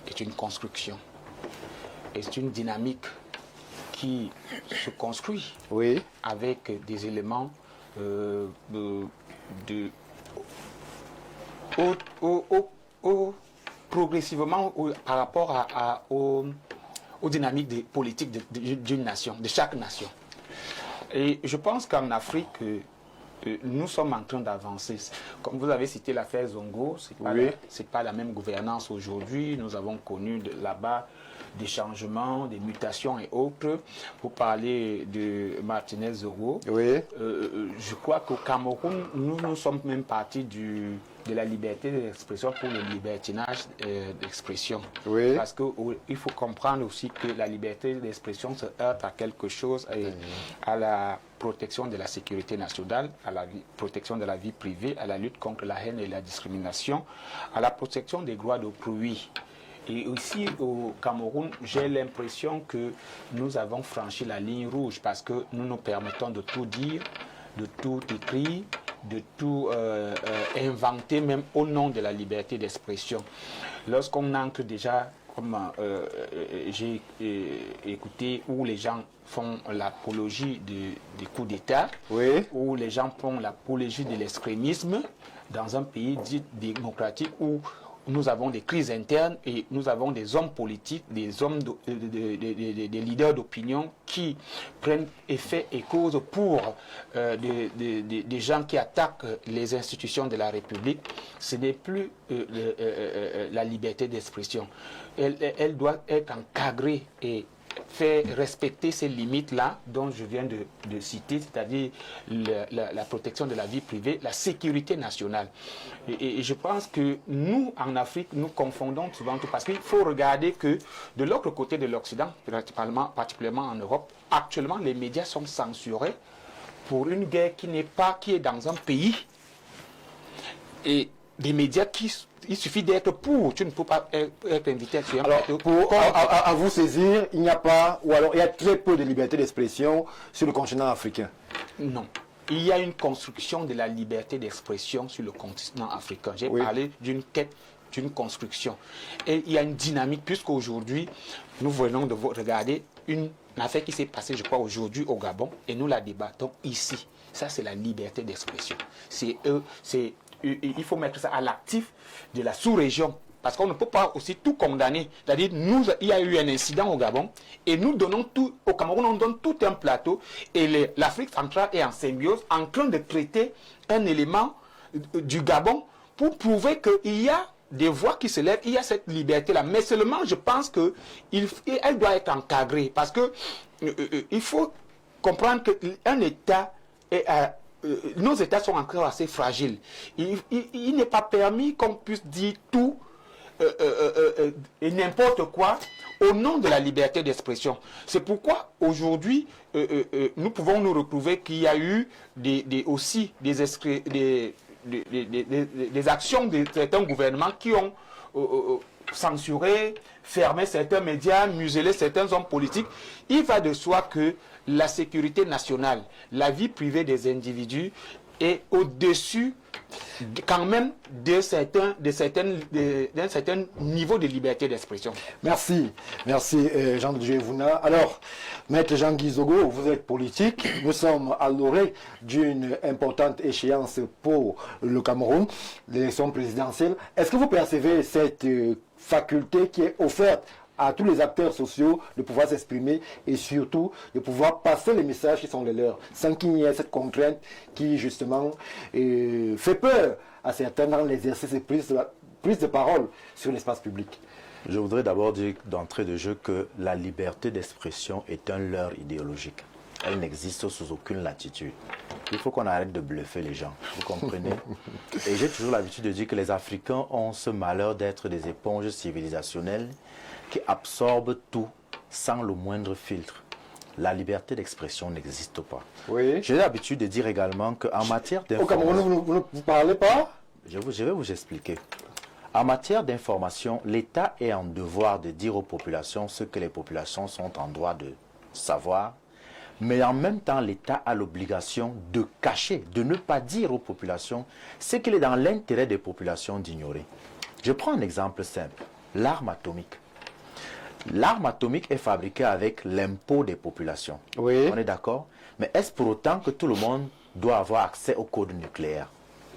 est une construction, est une dynamique qui se construit avec des éléments progressivement par rapport aux dynamiques des politiques d'une nation, de chaque nation. Et je pense qu'en Afrique, nous sommes en train d'avancer. Comme vous avez cité l'affaire Zongo, c'est pas la même gouvernance aujourd'hui. Nous avons connu là-bas des changements, des mutations et autres. Pour parler de Martinez Zogo, je crois qu'au Cameroun, nous sommes même partis de la liberté d'expression pour le libertinage d'expression. Parce qu'il faut comprendre aussi que la liberté d'expression se heurte à quelque chose, à la protection de la sécurité nationale, à la protection de la vie privée, à la lutte contre la haine et la discrimination, à la protection des droits d'autrui. Et aussi au Cameroun, j'ai l'impression que nous avons franchi la ligne rouge parce que nous nous permettons de tout dire, de tout écrire, de tout inventer, même au nom de la liberté d'expression. Lorsqu'on entre déjà, comme j'ai écouté, où les gens font l'apologie des coups d'État, où les gens font l'apologie de l'extrémisme dans un pays dit démocratique où nous avons des crises internes et nous avons des hommes politiques, des leaders d'opinion qui prennent effet et cause pour des gens qui attaquent les institutions de la République. Ce n'est plus la liberté d'expression. Elle doit être encadrée et faire respecter ces limites-là dont je viens de citer, c'est-à-dire la protection de la vie privée, la sécurité nationale. Et je pense que nous, en Afrique, nous confondons souvent tout parce qu'il faut regarder que de l'autre côté de l'Occident, particulièrement en Europe, actuellement, les médias sont censurés pour une guerre qui est dans un pays et des médias il suffit d'être pour, tu ne peux pas être invité sur un plateau. À vous saisir, il n'y a pas, ou alors il y a très peu de liberté d'expression sur le continent africain. Non. Il y a une construction de la liberté d'expression sur le continent africain. J'ai parlé d'une quête, d'une construction. Et il y a une dynamique, puisqu'aujourd'hui, nous venons de regarder une affaire qui s'est passée, je crois, aujourd'hui au Gabon, et nous la débattons ici. Ça, c'est la liberté d'expression. Il faut mettre ça à l'actif de la sous-région. Parce qu'on ne peut pas aussi tout condamner. C'est-à-dire, il y a eu un incident au Gabon et nous donnons tout, au Cameroun, on donne tout un plateau et l'Afrique centrale est en symbiose, en train de traiter un élément du Gabon pour prouver qu'il y a des voix qui se lèvent, il y a cette liberté-là. Mais seulement, je pense qu'elle doit être encadrée parce que il faut comprendre qu'un État est nos États sont encore assez fragiles. Il n'est pas permis qu'on puisse dire tout et n'importe quoi au nom de la liberté d'expression. C'est pourquoi aujourd'hui, nous pouvons nous retrouver qu'il y a eu aussi des actions de certains gouvernements qui ont censuré, fermé certains médias, muselé certains hommes politiques. Il va de soi que la sécurité nationale, la vie privée des individus est au-dessus quand même d'un certain niveau de liberté d'expression. Merci Jean de Dieu Evuna. Alors, Maître Jean-Guy Zogo, vous êtes politique, nous sommes à l'orée d'une importante échéance pour le Cameroun, l'élection présidentielle. Est-ce que vous percevez cette faculté qui est offerte à tous les acteurs sociaux de pouvoir s'exprimer et surtout de pouvoir passer les messages qui sont les leurs, sans qu'il y ait cette contrainte qui justement fait peur à certains dans l'exercice et prise de parole sur l'espace public? Je voudrais d'abord dire d'entrée de jeu que la liberté d'expression est un leurre idéologique. Elle n'existe sous aucune latitude. Il faut qu'on arrête de bluffer les gens, vous comprenez? Et j'ai toujours l'habitude de dire que les Africains ont ce malheur d'être des éponges civilisationnelles qui absorbent tout sans le moindre filtre. La liberté d'expression n'existe pas. Oui. J'ai l'habitude de dire également qu'en matière d'information... Au Cameroun, vous ne parlez pas? Je vais vous expliquer. En matière d'information, l'État est en devoir de dire aux populations ce que les populations sont en droit de savoir. Mais en même temps, l'État a l'obligation de cacher, de ne pas dire aux populations ce qu'il est dans l'intérêt des populations d'ignorer. Je prends un exemple simple, l'arme atomique. L'arme atomique est fabriquée avec l'impôt des populations. Oui. On est d'accord? Mais est-ce pour autant que tout le monde doit avoir accès au code nucléaire?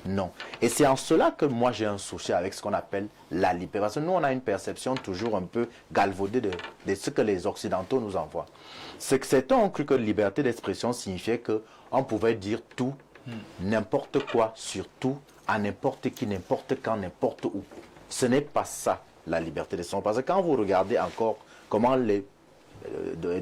Non. Et c'est en cela que moi j'ai un souci avec ce qu'on appelle la liberté. Parce que nous, on a une perception toujours un peu galvaudée de ce que les Occidentaux nous envoient. C'est que certains ont cru que liberté d'expression signifiait qu'on pouvait dire tout, n'importe quoi, sur tout, à n'importe qui, n'importe quand, n'importe où. Ce n'est pas ça, la liberté d'expression. Parce que quand vous regardez encore comment les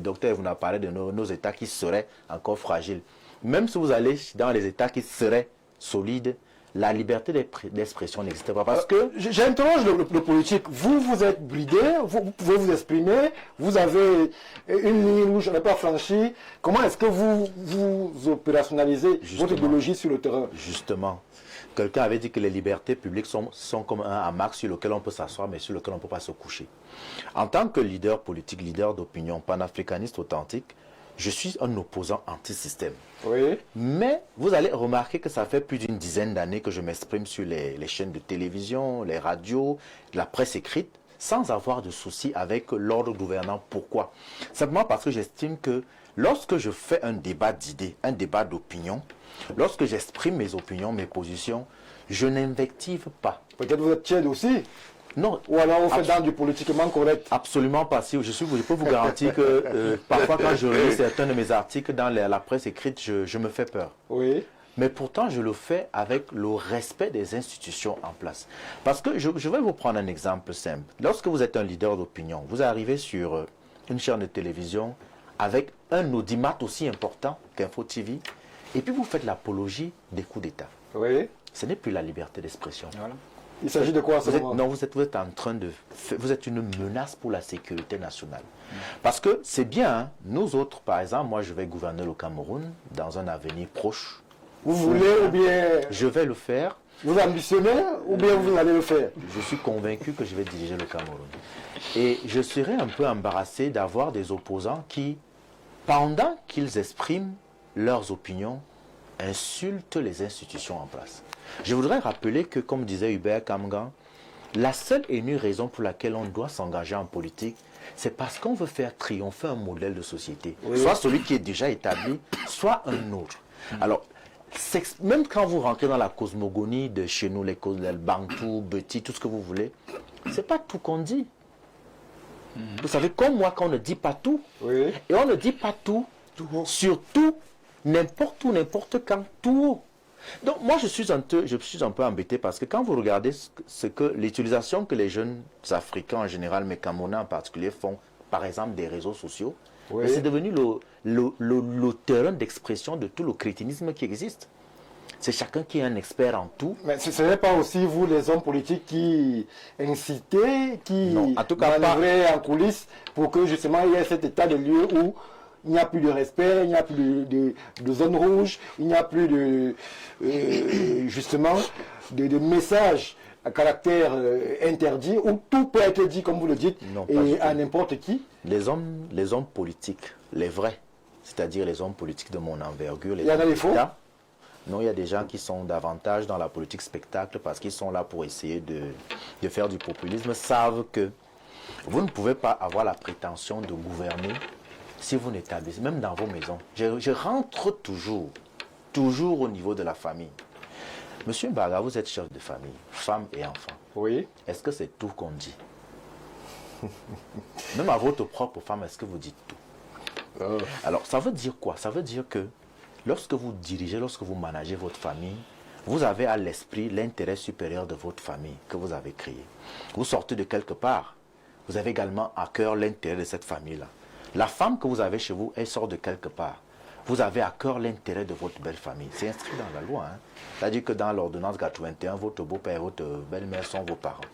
docteurs vous parlé de nos États qui seraient encore fragiles, même si vous allez dans les États qui seraient solides, la liberté d'expression n'existe pas. Parce que j'interroge le politique. Vous êtes bridé, vous pouvez vous exprimer, vous avez une ligne rouge à ne pas franchir. Comment est-ce que vous opérationnalisez votre idéologie sur le terrain? Justement, quelqu'un avait dit que les libertés publiques sont comme un hamac sur lequel on peut s'asseoir, mais sur lequel on ne peut pas se coucher. En tant que leader politique, leader d'opinion, panafricaniste authentique, je suis un opposant anti-système. Oui. Mais vous allez remarquer que ça fait plus d'une dizaine d'années que je m'exprime sur les chaînes de télévision, les radios, la presse écrite, sans avoir de souci avec l'ordre gouvernant. Pourquoi? Simplement parce que j'estime que lorsque je fais un débat d'idées, un débat d'opinion, lorsque j'exprime mes opinions, mes positions, je n'invective pas. Peut-être vous êtes tiède aussi? Non. Ou alors on fait dans du politiquement correct? Absolument pas. Je peux vous garantir que parfois quand je lis certains de mes articles dans la presse écrite, je me fais peur. Oui. Mais pourtant, je le fais avec le respect des institutions en place. Parce que je vais vous prendre un exemple simple. Lorsque vous êtes un leader d'opinion, vous arrivez sur une chaîne de télévision avec un audimat aussi important qu'Info TV, et puis vous faites l'apologie des coups d'État. Oui. Ce n'est plus la liberté d'expression. Voilà. Il s'agit de quoi à ce moment? Non, vous êtes en train de... Vous êtes une menace pour la sécurité nationale. Parce que c'est bien, hein, nous autres, par exemple, moi je vais gouverner le Cameroun dans un avenir proche. Vous voulez ou bien... Je vais le faire. Vous ambitionnez ou bien vous allez le faire? Je suis convaincu que je vais diriger le Cameroun. Et je serais un peu embarrassé d'avoir des opposants qui, pendant qu'ils expriment leurs opinions, insultent les institutions en place. Je voudrais rappeler que, comme disait Hubert Kamgan, la seule et unique raison pour laquelle on doit s'engager en politique, c'est parce qu'on veut faire triompher un modèle de société. Oui. Soit celui qui est déjà établi, soit un autre. Alors, même quand vous rentrez dans la cosmogonie de chez nous, les Bantou, Beti, tout ce que vous voulez, c'est pas tout qu'on dit. Vous savez, comme moi, quand on ne dit pas tout, oui. Et on ne dit pas tout, sur tout, n'importe où, n'importe quand, tout haut. Donc moi je suis un peu embêté parce que quand vous regardez ce que l'utilisation que les jeunes Africains en général, mais Camerounais en particulier, font, par exemple des réseaux sociaux, oui. C'est devenu le terrain d'expression de tout le crétinisme qui existe. C'est chacun qui est un expert en tout. Mais ce n'est pas aussi vous les hommes politiques qui incitez, qui manœuvraient en coulisses pour que justement il y ait cet état de lieu où il n'y a plus de respect, il n'y a plus de zone rouge, il n'y a plus de justement de messages à caractère interdit, où tout peut être dit, comme vous le dites, non, et à n'importe qui. Les hommes politiques, les vrais, c'est-à-dire les hommes politiques de mon envergure, il y en a des faux. Non, il y a des gens qui sont davantage dans la politique spectacle parce qu'ils sont là pour essayer de faire du populisme, savent que vous ne pouvez pas avoir la prétention de gouverner si vous n'établissez, même dans vos maisons. Je rentre toujours au niveau de la famille. Monsieur Mbaga, vous êtes chef de famille, femme et enfant. Oui. Est-ce que c'est tout qu'on dit? Même à votre propre femme, est-ce que vous dites tout? Alors, ça veut dire quoi? Ça veut dire que lorsque vous dirigez, lorsque vous managez votre famille, vous avez à l'esprit l'intérêt supérieur de votre famille que vous avez créé. Vous sortez de quelque part. vous avez également à cœur l'intérêt de cette famille-là. La femme que vous avez chez vous, elle sort de quelque part. Vous avez à cœur l'intérêt de votre belle famille. C'est inscrit dans la loi. Hein. C'est-à-dire que dans l'ordonnance 81, votre beau-père et votre belle-mère sont vos parents.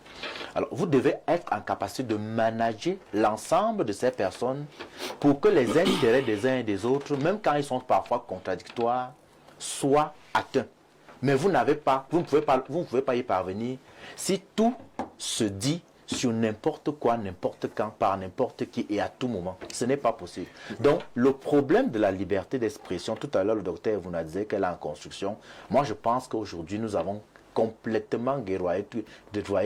Alors, vous devez être en capacité de manager l'ensemble de ces personnes pour que les intérêts des uns et des autres, même quand ils sont parfois contradictoires, soient atteints. Mais vous ne pouvez pas y parvenir si tout se dit sur n'importe quoi, n'importe quand, par n'importe qui et à tout moment. Ce n'est pas possible. Donc, le problème de la liberté d'expression, tout à l'heure, le docteur vous a dit qu'elle est en construction. Moi, je pense qu'aujourd'hui, nous avons complètement dévoyé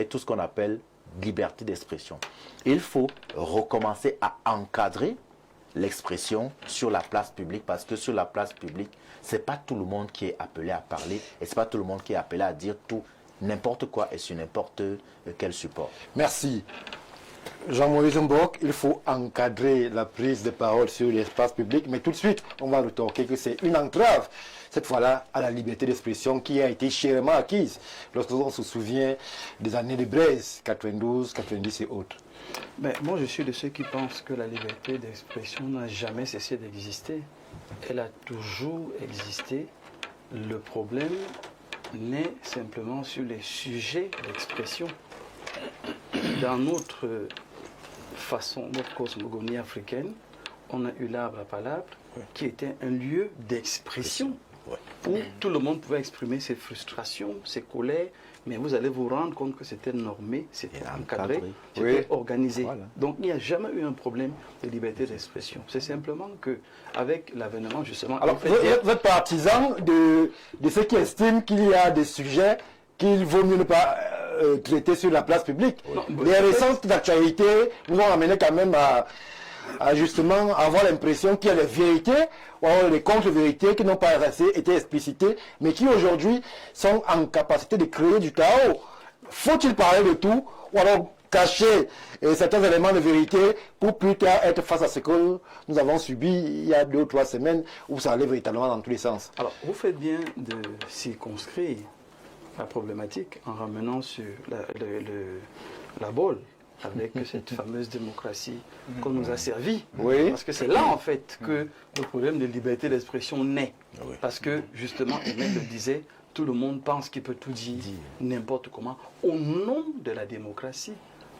tout ce qu'on appelle liberté d'expression. Il faut recommencer à encadrer l'expression sur la place publique, parce que sur la place publique, ce n'est pas tout le monde qui est appelé à parler et ce n'est pas tout le monde qui est appelé à dire tout, n'importe quoi et sur n'importe quel support. Merci. Jean-Maurice Mbok, il faut encadrer la prise de parole sur l'espace public, mais tout de suite, on va retorquer que c'est une entrave, cette fois-là, à la liberté d'expression qui a été chèrement acquise lorsqu'on se souvient des années de Blaise, 92, 90 et autres. Ben, moi, je suis de ceux qui pensent que la liberté d'expression n'a jamais cessé d'exister. Elle a toujours existé. Le problème naît simplement sur les sujets d'expression. Dans notre façon, notre cosmogonie africaine, on a eu l'arbre à palabre qui était un lieu d'expression où tout le monde pouvait exprimer ses frustrations, ses colères, mais vous allez vous rendre compte que c'était normé, c'était encadré, c'était organisé. Voilà. Donc il n'y a jamais eu un problème de liberté d'expression. C'est simplement qu'avec l'avènement justement... Alors vous êtes partisan de ceux qui estiment qu'il y a des sujets qu'il vaut mieux ne pas traiter sur la place publique. Les récentes actualités nous ont amené quand même à justement avoir l'impression qu'il y a des vérités ou alors des contre-vérités qui n'ont pas été explicitées, mais qui aujourd'hui sont en capacité de créer du chaos. Faut-il parler de tout ou alors cacher certains éléments de vérité pour plus tard être face à ce que nous avons subi il y a 2 ou 3 semaines où ça allait véritablement dans tous les sens? Alors, vous faites bien de circonscrire la problématique en ramenant sur la bolle avec cette fameuse démocratie qu'on nous a servi. Oui. Parce que c'est là, en fait, que le problème de liberté d'expression naît. Parce que, justement, Emile le disait, tout le monde pense qu'il peut tout dire n'importe comment, au nom de la démocratie,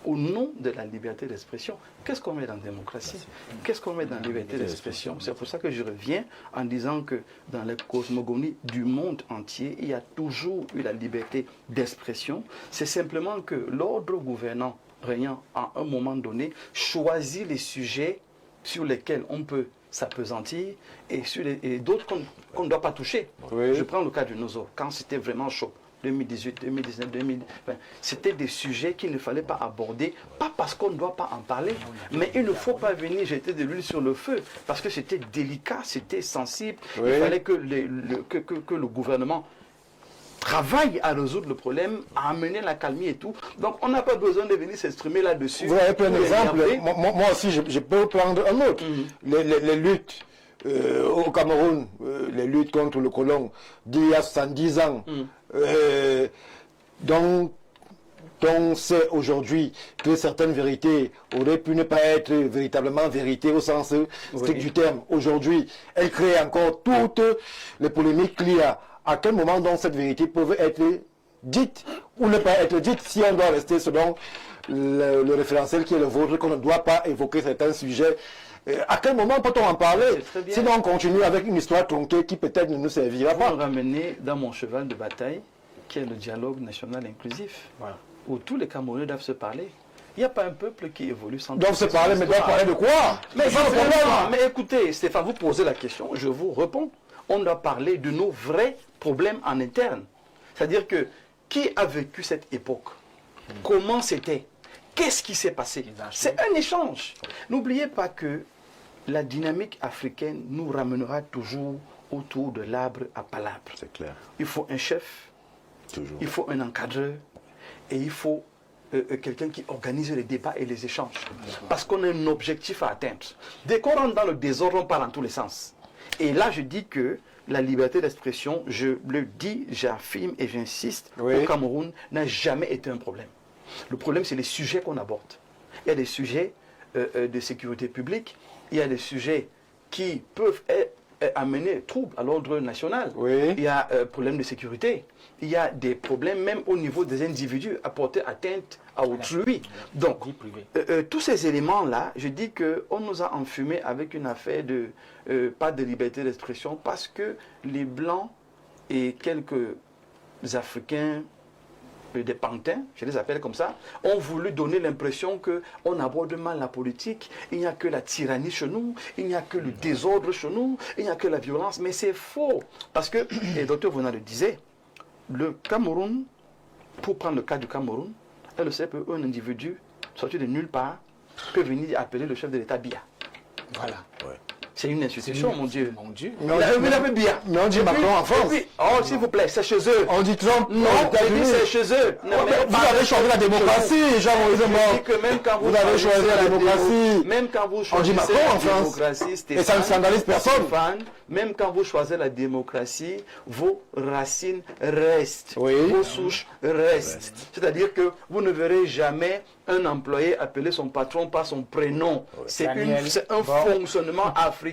au nom de la liberté d'expression. Qu'est-ce qu'on met dans la démocratie? Qu'est-ce qu'on met dans la liberté d'expression? C'est pour ça que je reviens en disant que dans la cosmogonie du monde entier, il y a toujours eu la liberté d'expression. C'est simplement que l'ordre gouvernant régnant à un moment donné choisit les sujets sur lesquels on peut s'appesantir et d'autres qu'on ne doit pas toucher. Je prends le cas du Nozo, quand c'était vraiment chaud. 2018, 2019, 2020. C'était des sujets qu'il ne fallait pas aborder, pas parce qu'on ne doit pas en parler, mais il ne faut pas venir jeter de l'huile sur le feu, parce que c'était délicat, c'était sensible. Il fallait que le gouvernement travaille à résoudre le problème, à amener la calmie et tout. Donc on n'a pas besoin de venir s'exprimer là-dessus. Vous avez plein d'exemples. Moi aussi, je peux prendre un autre. Les luttes au Cameroun, les luttes contre le colon d'il y a 70 ans, dont on sait aujourd'hui que certaines vérités auraient pu ne pas être véritablement vérités au sens strict du terme. Aujourd'hui, elles créent encore toutes les polémiques qu'il y a. À quel moment donc cette vérité peut être dite ou ne pas être dite, si on doit rester selon le référentiel qui est le vôtre, qu'on ne doit pas évoquer certains sujets? À quel moment peut-on en parler? Sinon on continue avec une histoire tronquée qui peut-être ne nous servira pas. Je vais ramener dans mon cheval de bataille, qui est le dialogue national inclusif, où tous les Camerounais doivent se parler. Il n'y a pas un peuple qui évolue sans... Doivent se parler, mais doivent parler de quoi? Mais écoutez, Stéphane, vous posez la question, je vous réponds. On doit parler de nos vrais problèmes en interne. C'est-à-dire que, qui a vécu cette époque? Comment c'était? Qu'est-ce qui s'est passé? C'est un échange. N'oubliez pas que la dynamique africaine nous ramènera toujours autour de l'arbre à palabre. C'est clair. Il faut un chef, il faut un encadreur, et il faut quelqu'un qui organise les débats et les échanges. Parce qu'on a un objectif à atteindre. Dès qu'on rentre dans le désordre, on part dans tous les sens. Et là, je dis que la liberté d'expression, je le dis, j'affirme et j'insiste, au Cameroun n'a jamais été un problème. Le problème, c'est les sujets qu'on aborde. il y a des sujets de sécurité publique, il y a des sujets qui peuvent amener trouble à l'ordre national. Oui. Il y a problème de sécurité. Il y a des problèmes même au niveau des individus à porter atteinte à autrui. Donc, tous ces éléments-là, je dis qu'on nous a enfumés avec une affaire de pas de liberté d'expression parce que les Blancs et quelques Africains, des pantins, je les appelle comme ça, ont voulu donner l'impression qu'on aborde mal la politique, il n'y a que la tyrannie chez nous, il n'y a que le désordre chez nous, il n'y a que la violence, mais c'est faux. Parce que, et le docteur Vona le disait, le Cameroun, pour prendre le cas du Cameroun, elle sait qu'un individu sorti de nulle part peut venir appeler le chef de l'État Biya. Voilà. Ouais. C'est une institution, mon Dieu. Mon Dieu. Il a fait Biya. Mais on dit Macron en France. Oh, s'il vous plaît, c'est chez eux. On dit Trump. Non, c'est chez eux. Non, vous avez choisi la démocratie, Jean-Moïse Mort. Que même quand vous avez choisi la démocratie. Même quand vous On dit choisissez Macron en la France. démocratie, Et ça ne scandalise personne. Même quand vous choisissez la démocratie, vos racines restent. Oui. Vos souches restent. C'est-à-dire que vous ne verrez jamais un employé appeler son patron par son prénom. C'est un fonctionnement africain.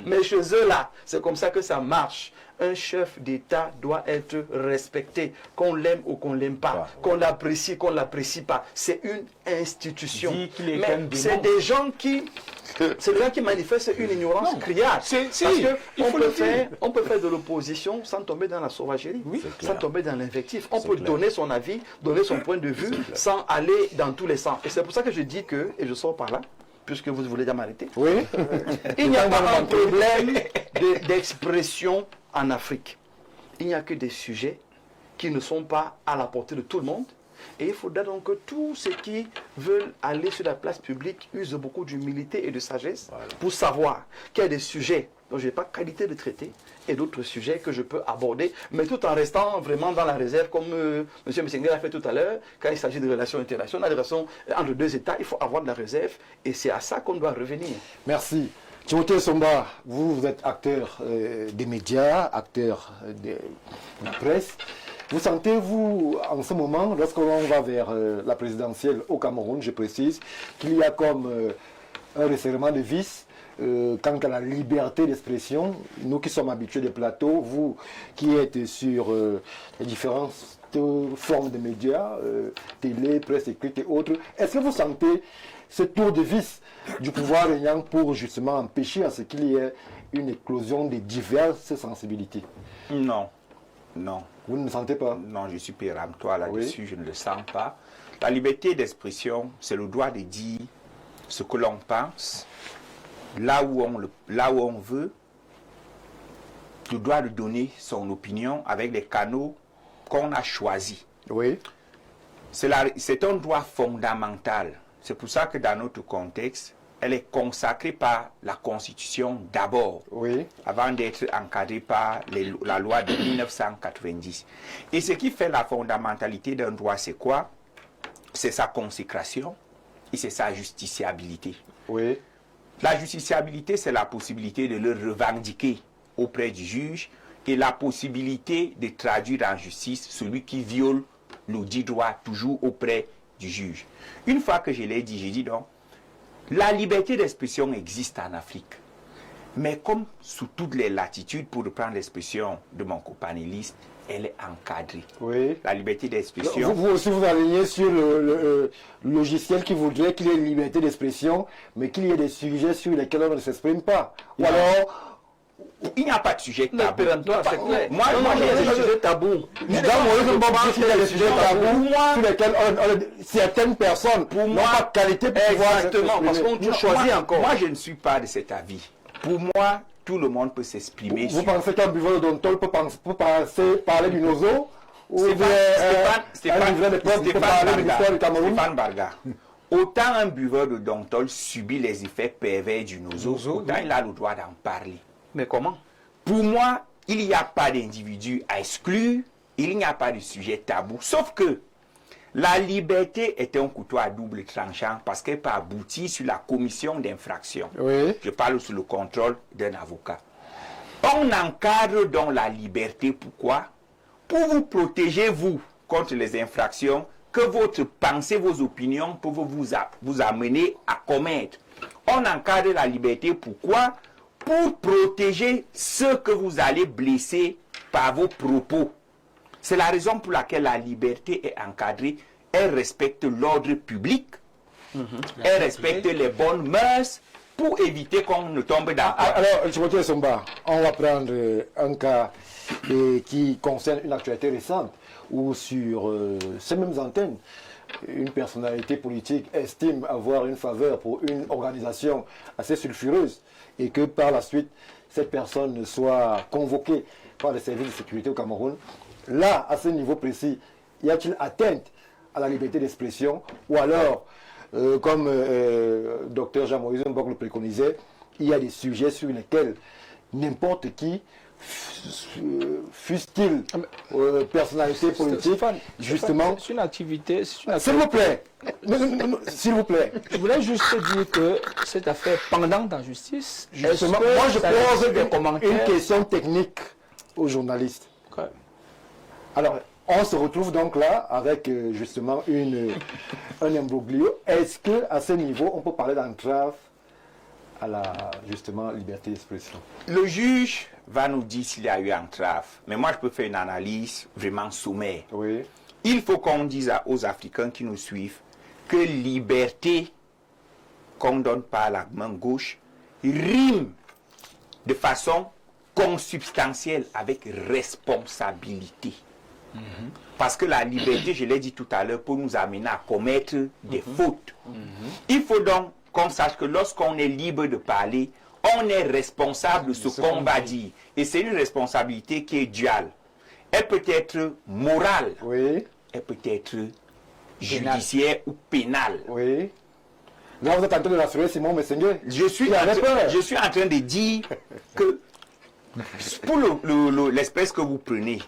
Mais chez eux là, c'est comme ça que ça marche. Un chef d'État doit être respecté, qu'on l'aime ou qu'on l'aime pas, qu'on l'apprécie, qu'on l'apprécie pas. C'est une institution. Mais c'est des gens qui manifestent une ignorance criarde. Parce qu'on peut faire de l'opposition sans tomber dans la sauvagerie, sans tomber dans l'invectif. On peut donner son avis, donner son point de vue, sans aller dans tous les sens. Et c'est pour ça que je dis que, et je sors par là, puisque vous voulez déjà m'arrêter, il n'y a pas un problème d'expression en Afrique. Il n'y a que des sujets qui ne sont pas à la portée de tout le monde. Et il faudra donc que tous ceux qui veulent aller sur la place publique usent beaucoup d'humilité et de sagesse pour savoir qu'il y a des sujets dont je n'ai pas qualité de traiter et d'autres sujets que je peux aborder, mais tout en restant vraiment dans la réserve, comme M. Messengel a fait tout à l'heure, quand il s'agit de relations internationales, de relations entre deux États, il faut avoir de la réserve et c'est à ça qu'on doit revenir. Merci. Timothée Somba, vous êtes acteur des médias, acteur de la presse. Vous sentez-vous en ce moment, lorsqu'on va vers la présidentielle au Cameroun, je précise, qu'il y a comme un resserrement de vis quant à la liberté d'expression, nous qui sommes habitués des plateaux, vous qui êtes sur les différentes formes de médias, télé, presse écrite et autres, est-ce que vous sentez ce tour de vis du pouvoir régnant pour justement empêcher à ce qu'il y ait une éclosion de diverses sensibilités? Non, non. Vous ne le sentez pas? Non, je suis péremptoire là-dessus, je ne le sens pas. La liberté d'expression, c'est le droit de dire ce que l'on pense, là où on veut, le droit de donner son opinion avec les canaux qu'on a choisis. Oui. C'est un droit fondamental. C'est pour ça que dans notre contexte, elle est consacrée par la Constitution d'abord, avant d'être encadrée par la loi de 1990. Et ce qui fait la fondamentalité d'un droit, c'est quoi? C'est sa consécration et c'est sa justiciabilité. Oui. La justiciabilité, c'est la possibilité de le revendiquer auprès du juge et la possibilité de traduire en justice celui qui viole le dit droit toujours auprès du juge. Une fois que je l'ai dit, j'ai dit donc, la liberté d'expression existe en Afrique. Mais comme sous toutes les latitudes, pour reprendre l'expression de mon copanéliste, elle est encadrée. Oui. La liberté d'expression... Vous aussi, vous alignez sur le logiciel qui voudrait qu'il y ait une liberté d'expression, mais qu'il y ait des sujets sur lesquels on ne s'exprime pas. Ou alors... Il n'y a pas de sujet tabou. Moi, il y a des sujets tabous. Il y a des sujets tabous sur lesquels certaines personnes n'ont pas de qualité pour pouvoir exactement, parce qu'on choisit encore. Moi, je ne suis pas de cet avis. Pour moi, tout le monde peut s'exprimer. Vous pensez qu'un buveur de Dontol peut parler du Nozo? Stéphane Barga. Autant un buveur de Dontol subit les effets pervers du Nozo, autant il a le droit d'en parler. Mais comment? Pour moi, il n'y a pas d'individu à exclure, il n'y a pas de sujet tabou, sauf que la liberté est un couteau à double tranchant parce qu'elle peut aboutir sur la commission d'infraction. Oui. Je parle sous le contrôle d'un avocat. On encadre donc la liberté, pourquoi? Pour vous protéger, vous, contre les infractions que votre pensée, vos opinions peuvent vous amener à commettre. On encadre la liberté, pourquoi? Pour protéger ceux que vous allez blesser par vos propos. C'est la raison pour laquelle la liberté est encadrée. Elle respecte l'ordre public, elle respecte les bonnes mœurs pour éviter qu'on ne tombe dans... Alors, Timothée Somba, on va prendre un cas qui concerne une actualité récente où sur ces mêmes antennes, une personnalité politique estime avoir une faveur pour une organisation assez sulfureuse et que par la suite, cette personne soit convoquée par les services de sécurité au Cameroun. Là, à ce niveau précis, y a-t-il atteinte à la liberté d'expression ou alors, comme Dr Jean-Moïse Mbok le préconisait, il y a des sujets sur lesquels n'importe qui, fût-il personnalité politique, justement... C'est une activité... S'il vous plaît, s'il vous plaît. Je voulais juste dire que cette affaire pendante en justice... Justement, moi je pose une question technique aux journalistes. Okay. Alors, on se retrouve donc là avec justement un imbroglio. Est-ce qu'à ce niveau, on peut parler d'entrave à la justement liberté d'expression? Le juge va nous dire s'il y a eu entrave. Mais moi, je peux faire une analyse vraiment sommaire. Oui. Il faut qu'on dise aux Africains qui nous suivent que liberté qu'on donne par la main gauche rime de façon consubstantielle avec responsabilité. Parce que la liberté, je l'ai dit tout à l'heure, peut nous amener à commettre des fautes. Il faut donc qu'on sache que lorsqu'on est libre de parler, on est responsable de ce qu'on va dire. Et c'est une responsabilité qui est duale. Elle peut être morale, oui. Elle peut être judiciaire ou pénale. Oui. Là, vous êtes en train de rassurer Simon Messenger. Je suis en train de dire que pour l'espèce que vous prenez,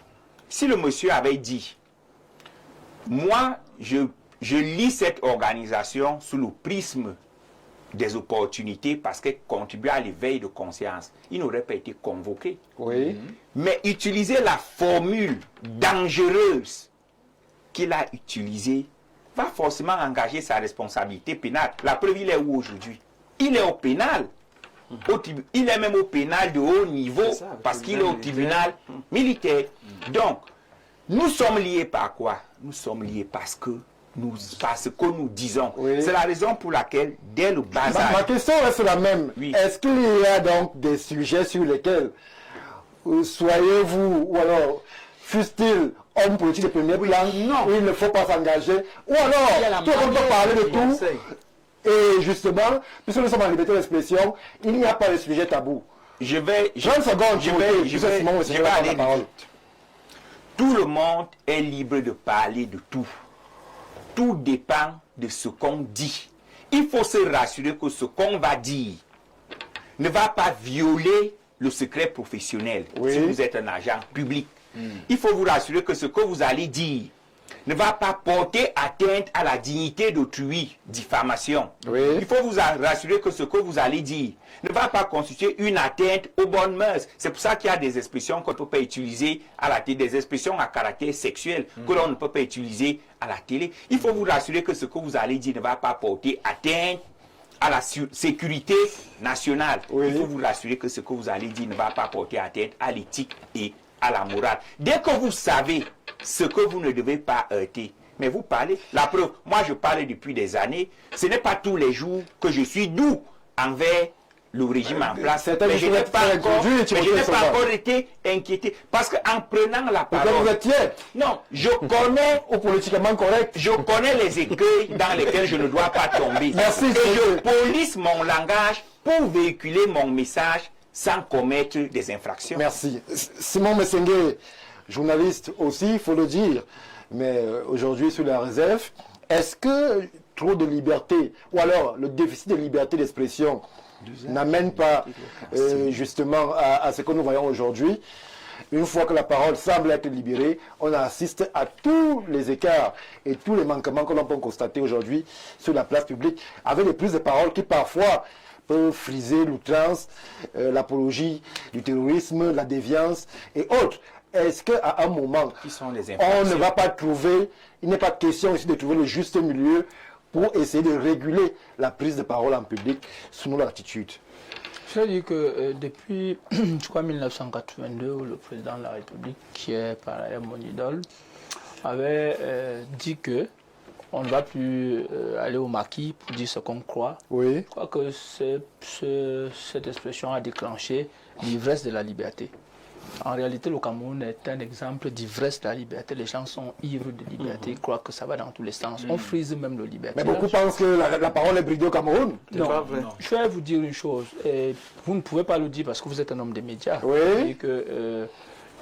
si le monsieur avait dit, moi, je lis cette organisation sous le prisme des opportunités parce qu'elle contribue à l'éveil de conscience, il n'aurait pas été convoqué. Oui. Mais utiliser la formule dangereuse qu'il a utilisée va forcément engager sa responsabilité pénale. La preuve, il est où aujourd'hui? Il est au pénal. Il est même au pénal de haut niveau parce qu'il est au tribunal militaire. Donc, nous sommes liés par quoi? Nous sommes liés parce que nous disons. Oui. C'est la raison pour laquelle, dès le bas âge... Ma question reste la même. Oui. Est-ce qu'il y a donc des sujets sur lesquels, soyez-vous, ou alors, fût-il homme politique de premier plan, où il ne faut pas s'engager, ou alors, tout le monde peut parler de tout, et justement, puisque nous sommes en liberté d'expression, il n'y a pas de sujet tabou. Je vais aller vite. Tout le monde est libre de parler de tout. Tout dépend de ce qu'on dit. Il faut se rassurer que ce qu'on va dire ne va pas violer le secret professionnel si vous êtes un agent public. Il faut vous rassurer que ce que vous allez dire ne va pas porter atteinte à la dignité d'autrui, diffamation. Il faut vous rassurer que ce que vous allez dire ne va pas constituer une atteinte aux bonnes mœurs. C'est pour ça qu'il y a des expressions qu'on ne peut pas utiliser à la télé, des expressions à caractère sexuel que l'on ne peut pas utiliser à la télé. Il faut vous rassurer que ce que vous allez dire ne va pas porter atteinte à la sécurité nationale. Il faut vous rassurer que ce que vous allez dire ne va pas porter atteinte à l'éthique et à la morale. Dès que vous savez ce que vous ne devez pas heurter, mais vous parlez, la preuve, moi je parle depuis des années, ce n'est pas tous les jours que je suis doux envers le régime en place, mais je n'ai pas encore été inquiété, parce qu'en prenant la parole, vous êtes tiède. Non, je connais, ou politiquement correct, je connais les écueils dans lesquels je ne dois pas tomber. Merci, et je police mon langage pour véhiculer mon message sans commettre des infractions. Merci. Simon Messenger, journaliste aussi, il faut le dire, mais aujourd'hui sur la réserve, est-ce que trop de liberté, ou alors le déficit de liberté d'expression n'amène pas justement à ce que nous voyons aujourd'hui? Une fois que la parole semble être libérée, on assiste à tous les écarts et tous les manquements que l'on peut constater aujourd'hui sur la place publique, avec les prises de parole qui parfois peuvent friser l'outrance, l'apologie du terrorisme, la déviance et autres. est-ce qu'à un moment, on ne va pas trouver, il n'est pas question ici de trouver le juste milieu pour essayer de réguler la prise de parole en public sous nos latitudes? Je veux dire que depuis, je crois, 1982, où le président de la République, qui est par ailleurs mon idole, avait dit que on ne va plus aller au maquis pour dire ce qu'on croit. Oui. Je crois que cette expression a déclenché l'ivresse de la liberté. En réalité, le Cameroun est un exemple d'ivresse de la liberté. Les gens sont ivres de liberté, ils croient que ça va dans tous les sens. On frise même le liberté. Mais beaucoup pensent que la parole est bridée au Cameroun. Non, je vais vous dire une chose. Et vous ne pouvez pas le dire parce que vous êtes un homme des médias. Oui. Et que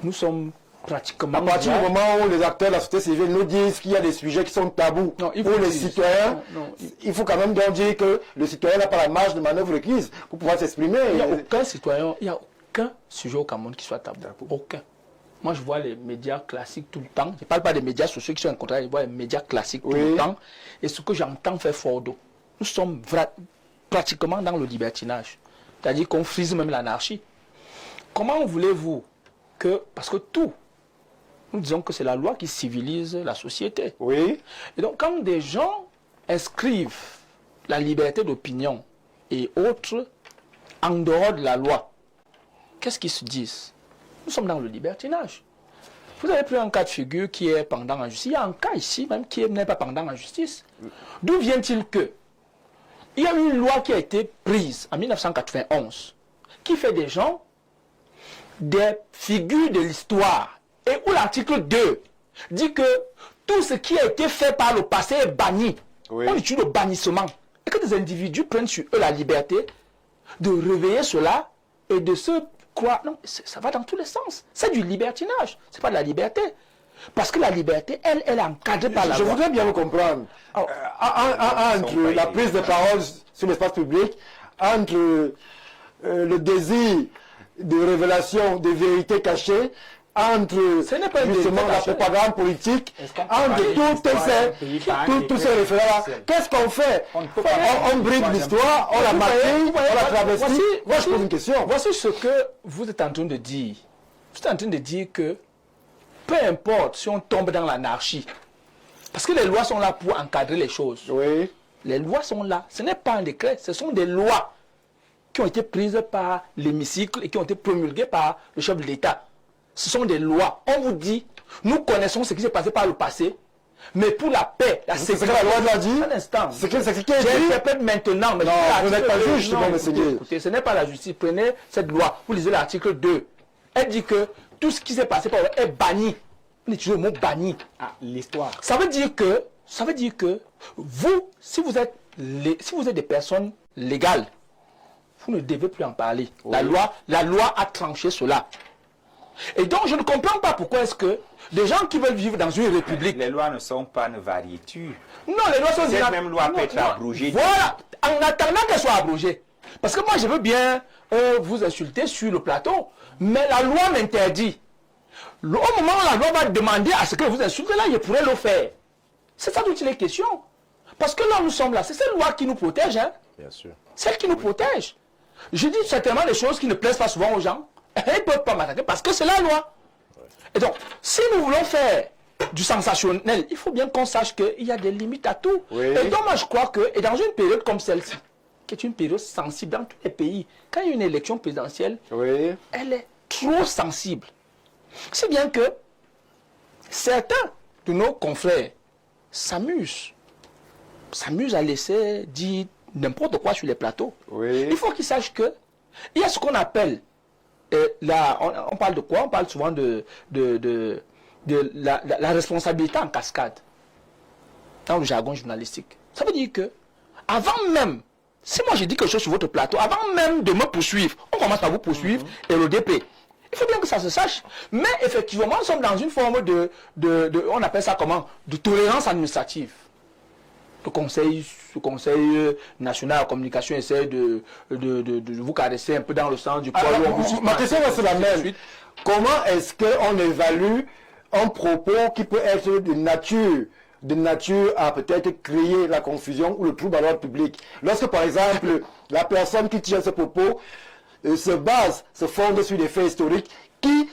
nous sommes pratiquement... À partir du moment où les acteurs de la société civile nous disent qu'il y a des sujets qui sont tabous pour les citoyens, il faut quand même donc dire que le citoyen n'a pas la marge de manœuvre requise pour pouvoir s'exprimer. Il n'y a aucun citoyen, il n'y a aucun sujet au Cameroun qui soit tabou. Aucun. Moi, je vois les médias classiques tout le temps. Je ne parle pas des médias sociaux qui sont incontrôlés, je vois les médias classiques tout le temps. Et ce que j'entends fait fort d'eau. Nous sommes pratiquement dans le libertinage. C'est-à-dire qu'on frise même l'anarchie. Comment voulez-vous que... Parce que tout, nous disons que c'est la loi qui civilise la société. Oui. Et donc, quand des gens inscrivent la liberté d'opinion et autres en dehors de la loi, qu'est-ce qu'ils se disent? Nous sommes dans le libertinage. Vous avez pris un cas de figure qui est pendant en justice. Il y a un cas ici même qui n'est pas pendant en justice. D'où vient-il que il y a une loi qui a été prise en 1991 qui fait des gens des figures de l'histoire et où l'article 2 dit que tout ce qui a été fait par le passé est banni. On utilise le bannissement. Et que des individus prennent sur eux la liberté de réveiller cela et de se croire. Non, ça va dans tous les sens. C'est du libertinage. Ce n'est pas de la liberté. Parce que la liberté, elle est encadrée par la loi. Je voudrais bien vous comprendre. Entre la prise de parole sur l'espace public, entre le désir de révélation des vérités cachées, entre justement la propagande politique, entre tous ces référents-là. Qu'est-ce qu'on fait? On bride l'histoire, on la maquille, on la travestit. Moi, je pose une question. Voici ce que vous êtes en train de dire. Vous êtes en train de dire que peu importe si on tombe dans l'anarchie, parce que les lois sont là pour encadrer les choses. Oui. Les lois sont là. Ce n'est pas un décret, ce sont des lois qui ont été prises par l'hémicycle et qui ont été promulguées par le chef de l'État. Ce sont des lois. On vous dit, nous connaissons ce qui s'est passé par le passé, mais pour la paix, la sécurité... C'est ce que la loi l'a dit. Un instant. C'est ce qui est dit. J'interprète maintenant. Mais non, vous n'êtes pas juge, écoutez, ce n'est pas la justice. Prenez cette loi. Vous lisez l'article 2. Elle dit que tout ce qui s'est passé par est banni. On utilise le mot banni. Ah, l'histoire. Ça veut dire que vous, si vous êtes des personnes légales, vous ne devez plus en parler. Oui. La loi a tranché cela. Et donc, je ne comprends pas pourquoi est-ce que des gens qui veulent vivre dans une république... Les lois ne sont pas une variété. Non, les lois sont... Cette même loi peut être abrogée. Voilà, en attendant qu'elle soit abrogée. Parce que moi, je veux bien vous insulter sur le plateau, mais la loi m'interdit. Au moment où la loi va demander à ce que vous insultez, là, je pourrais le faire. C'est ça toutes les questions. Parce que là, nous sommes là. C'est cette loi qui nous protège. Hein? Bien sûr. Celle qui nous protège. Je dis certainement des choses qui ne plaisent pas souvent aux gens. Ils ne peuvent pas m'attaquer parce que c'est la loi. Ouais. Et donc, si nous voulons faire du sensationnel, il faut bien qu'on sache qu'il y a des limites à tout. Oui. Et donc, moi, je crois que, et dans une période comme celle-ci, qui est une période sensible dans tous les pays, quand il y a une élection présidentielle, oui, elle est trop sensible. C'est bien que certains de nos confrères s'amusent à laisser dire n'importe quoi sur les plateaux. Oui. Il faut qu'ils sachent que il y a ce qu'on appelle, on parle de quoi? On parle souvent de la responsabilité en cascade dans le jargon journalistique. Ça veut dire que avant même, si moi je dis quelque chose sur votre plateau, avant même de me poursuivre, on commence par vous poursuivre et le DP. Il faut bien que ça se sache. Mais effectivement, nous sommes dans une forme on appelle ça comment? De tolérance administrative. Le Conseil national de la communication essaie de vous caresser un peu dans le sens du poids. Ma question c'est la même. Comment est-ce qu'on évalue un propos qui peut être de nature à peut-être créer la confusion ou le trouble à l'ordre public? Lorsque par exemple, la personne qui tient ce propos se fonde sur des faits historiques qui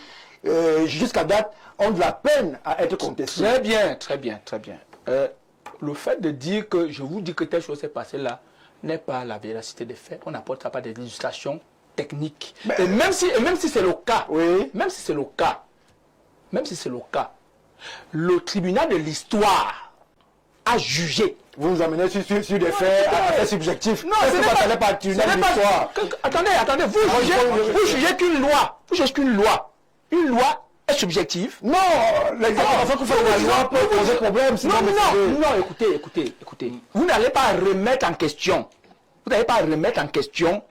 jusqu'à date, ont de la peine à être contestés. Très bien, très bien, très bien. Le fait de dire que je vous dis que telle chose s'est passée là n'est pas la véracité des faits. On n'apportera pas des illustrations techniques. Et même si c'est le cas, même si c'est le cas, le tribunal de l'histoire a jugé. Vous nous amenez sur des faits subjectifs. Non, ce n'est pas le tribunal de l'histoire. Attendez, vous jugez qu'une loi. Vous jugez qu'une loi. Une loi est subjective. Non, l'examen que vous faites la loi peut poser problème. Non, écoutez. Vous n'allez pas remettre en question. Vous n'allez pas remettre en question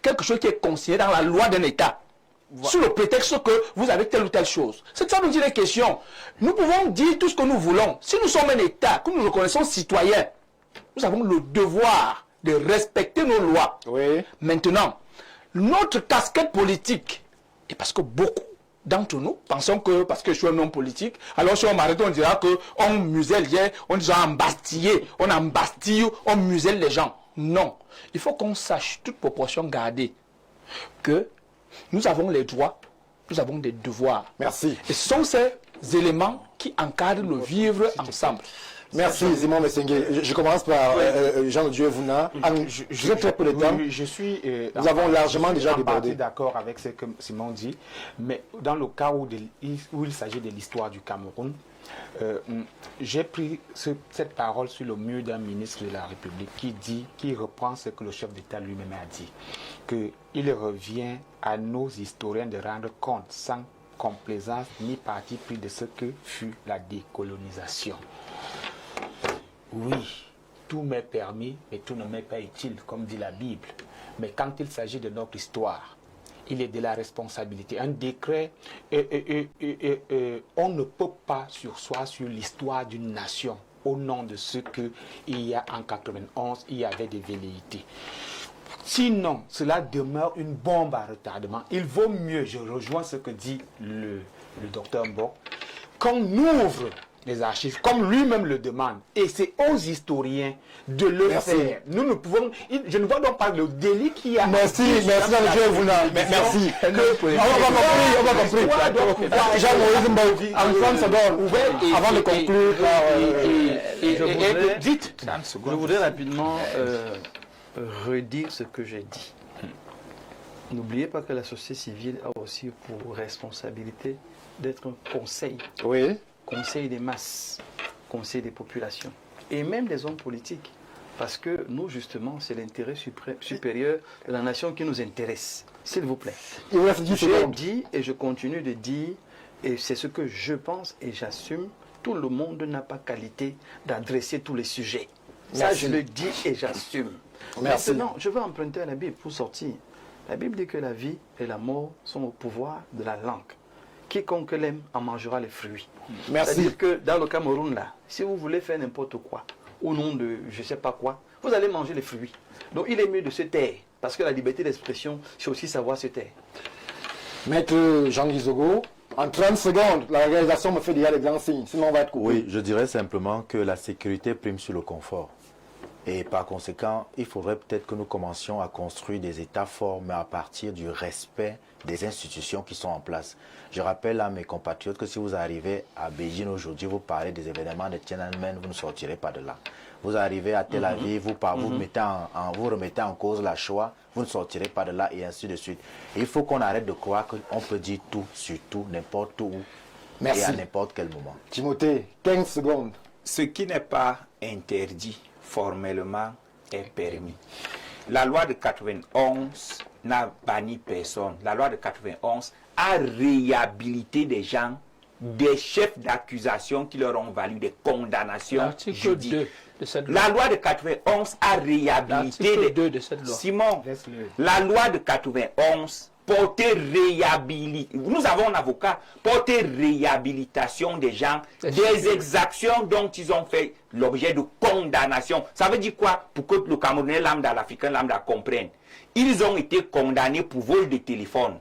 quelque chose qui est consigné dans la loi d'un État. Sous le prétexte que vous avez telle ou telle chose. C'est ça nous dit les questions. Nous pouvons dire tout ce que nous voulons. Si nous sommes un État, que nous reconnaissons citoyens, nous avons le devoir de respecter nos lois. Oui. Maintenant, notre casquette politique, et parce que beaucoup d'entre nous pensons que parce que je suis un homme politique, alors si on m'arrête, on dira qu'on muselle, on dit embastillé, on embastille, on muselle les gens. Non. Il faut qu'on sache, toute proportion gardée, que nous avons les droits, nous avons des devoirs. Merci. Et ce sont ces éléments qui encadrent le vivre ensemble. Merci Simon Messengue. Je commence par Jean-Dieu Vouna. Je très peu de temps. Je suis nous avons largement déjà débordé. D'accord avec ce que Simon dit, mais dans le cas où il s'agit de l'histoire du Cameroun, j'ai pris cette parole sur le mur d'un ministre de la République qui reprend ce que le chef d'État lui-même a dit, qu'il revient à nos historiens de rendre compte sans complaisance ni parti pris de ce que fut la décolonisation. Oui, tout m'est permis, mais tout ne m'est pas utile, comme dit la Bible. Mais quand il s'agit de notre histoire, il est de la responsabilité. Un décret, on ne peut pas surseoir sur l'histoire d'une nation au nom de ce qu'il y a en 91, il y avait des velléités. Sinon, cela demeure une bombe à retardement. Il vaut mieux, je rejoins ce que dit le docteur Mbok, qu'on ouvre les archives, comme lui-même le demande. Et c'est aux historiens de le faire. Nous ne pouvons... Je ne vois donc pas le délit qu'il y a... Merci, Jean-Dieu Vouna. Merci. On va compris. Jean-Moïse Mbok, en 30 secondes, avant de conclure par... Dites. Je voudrais rapidement redire ce que j'ai dit. N'oubliez pas que la société civile a aussi pour responsabilité d'être un conseil. Oui. Conseil des masses, conseil des populations et même des hommes politiques. Parce que nous, justement, c'est l'intérêt supérieur de la nation qui nous intéresse. S'il vous plaît. J'ai dit et je continue de dire, et c'est ce que je pense et j'assume, tout le monde n'a pas qualité d'adresser tous les sujets. Ça, je le dis et j'assume. Maintenant, je veux emprunter à la Bible pour sortir. La Bible dit que la vie et la mort sont au pouvoir de la langue. Quiconque l'aime en mangera les fruits. Merci. C'est-à-dire que dans le Cameroun, là, si vous voulez faire n'importe quoi, au nom de je ne sais pas quoi, vous allez manger les fruits. Donc il est mieux de se taire, parce que la liberté d'expression, c'est aussi savoir se taire. Maître Jean-Guy Zogo, en 30 secondes, la réalisation me fait déjà les grands signes, sinon on va être coupé. Oui, je dirais simplement que la sécurité prime sur le confort. Et par conséquent, il faudrait peut-être que nous commencions à construire des États forts, mais à partir du respect des institutions qui sont en place. Je rappelle à mes compatriotes que si vous arrivez à Beijing aujourd'hui, vous parlez des événements de Tiananmen, vous ne sortirez pas de là. Vous arrivez à Tel Aviv, vous remettez en cause la Shoah, vous ne sortirez pas de là, et ainsi de suite. Et il faut qu'on arrête de croire qu'on peut dire tout sur tout, n'importe où, et à n'importe quel moment. Timothée, 15 secondes. Ce qui n'est pas interdit formellement est permis. La loi de 91 n'a banni personne. La loi de 91 a réhabilité des gens, des chefs d'accusation qui leur ont valu des condamnations. L'article 2 de cette loi. La loi de 91 a réhabilité l'article 2 de cette loi. Simon, la loi de 91 porter réhabilitation. Nous avons un avocat, porter réhabilitation des gens, des exactions dont ils ont fait l'objet de condamnation. Ça veut dire quoi? Pour que le Camerounais lambda, l'Africain lambda comprenne. Ils ont été condamnés pour vol de téléphone.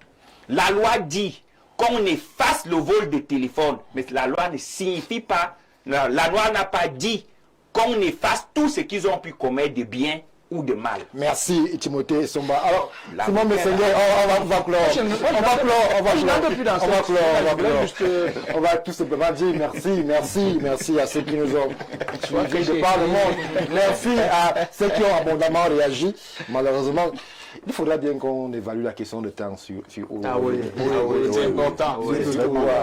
La loi dit qu'on efface le vol de téléphone, mais la loi ne signifie pas, la loi n'a pas dit qu'on efface tout ce qu'ils ont pu commettre de bien ou de mal. Merci Timothée Somba. Alors, Simon week-end, Messenger, on va clore. On va tout simplement dire merci à ceux qui nous ont suivis de par le monde. Merci à ceux qui ont abondamment réagi. Malheureusement, il faudra bien qu'on évalue la question de temps sur c'est important.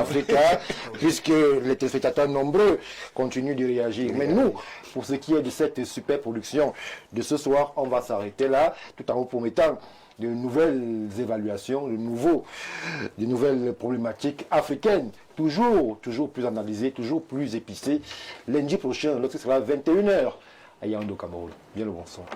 Africa, puisque les téléspectateurs nombreux continuent de réagir. Mais nous, pour ce qui est de cette super production de ce soir, on va s'arrêter là, tout en vous promettant de nouvelles évaluations, de nouvelles problématiques africaines, toujours plus analysées, toujours plus épicées. Lundi prochain, l'autre sera à 21h à Yaoundé, Cameroun. Bien le bonsoir.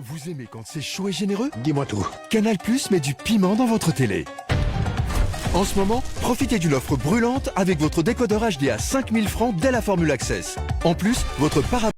Vous aimez quand c'est chaud et généreux? Dis-moi tout. Canal+ met du piment dans votre télé. En ce moment, profitez d'une offre brûlante avec votre décodeur HD à 5000 francs dès la formule Access. En plus, votre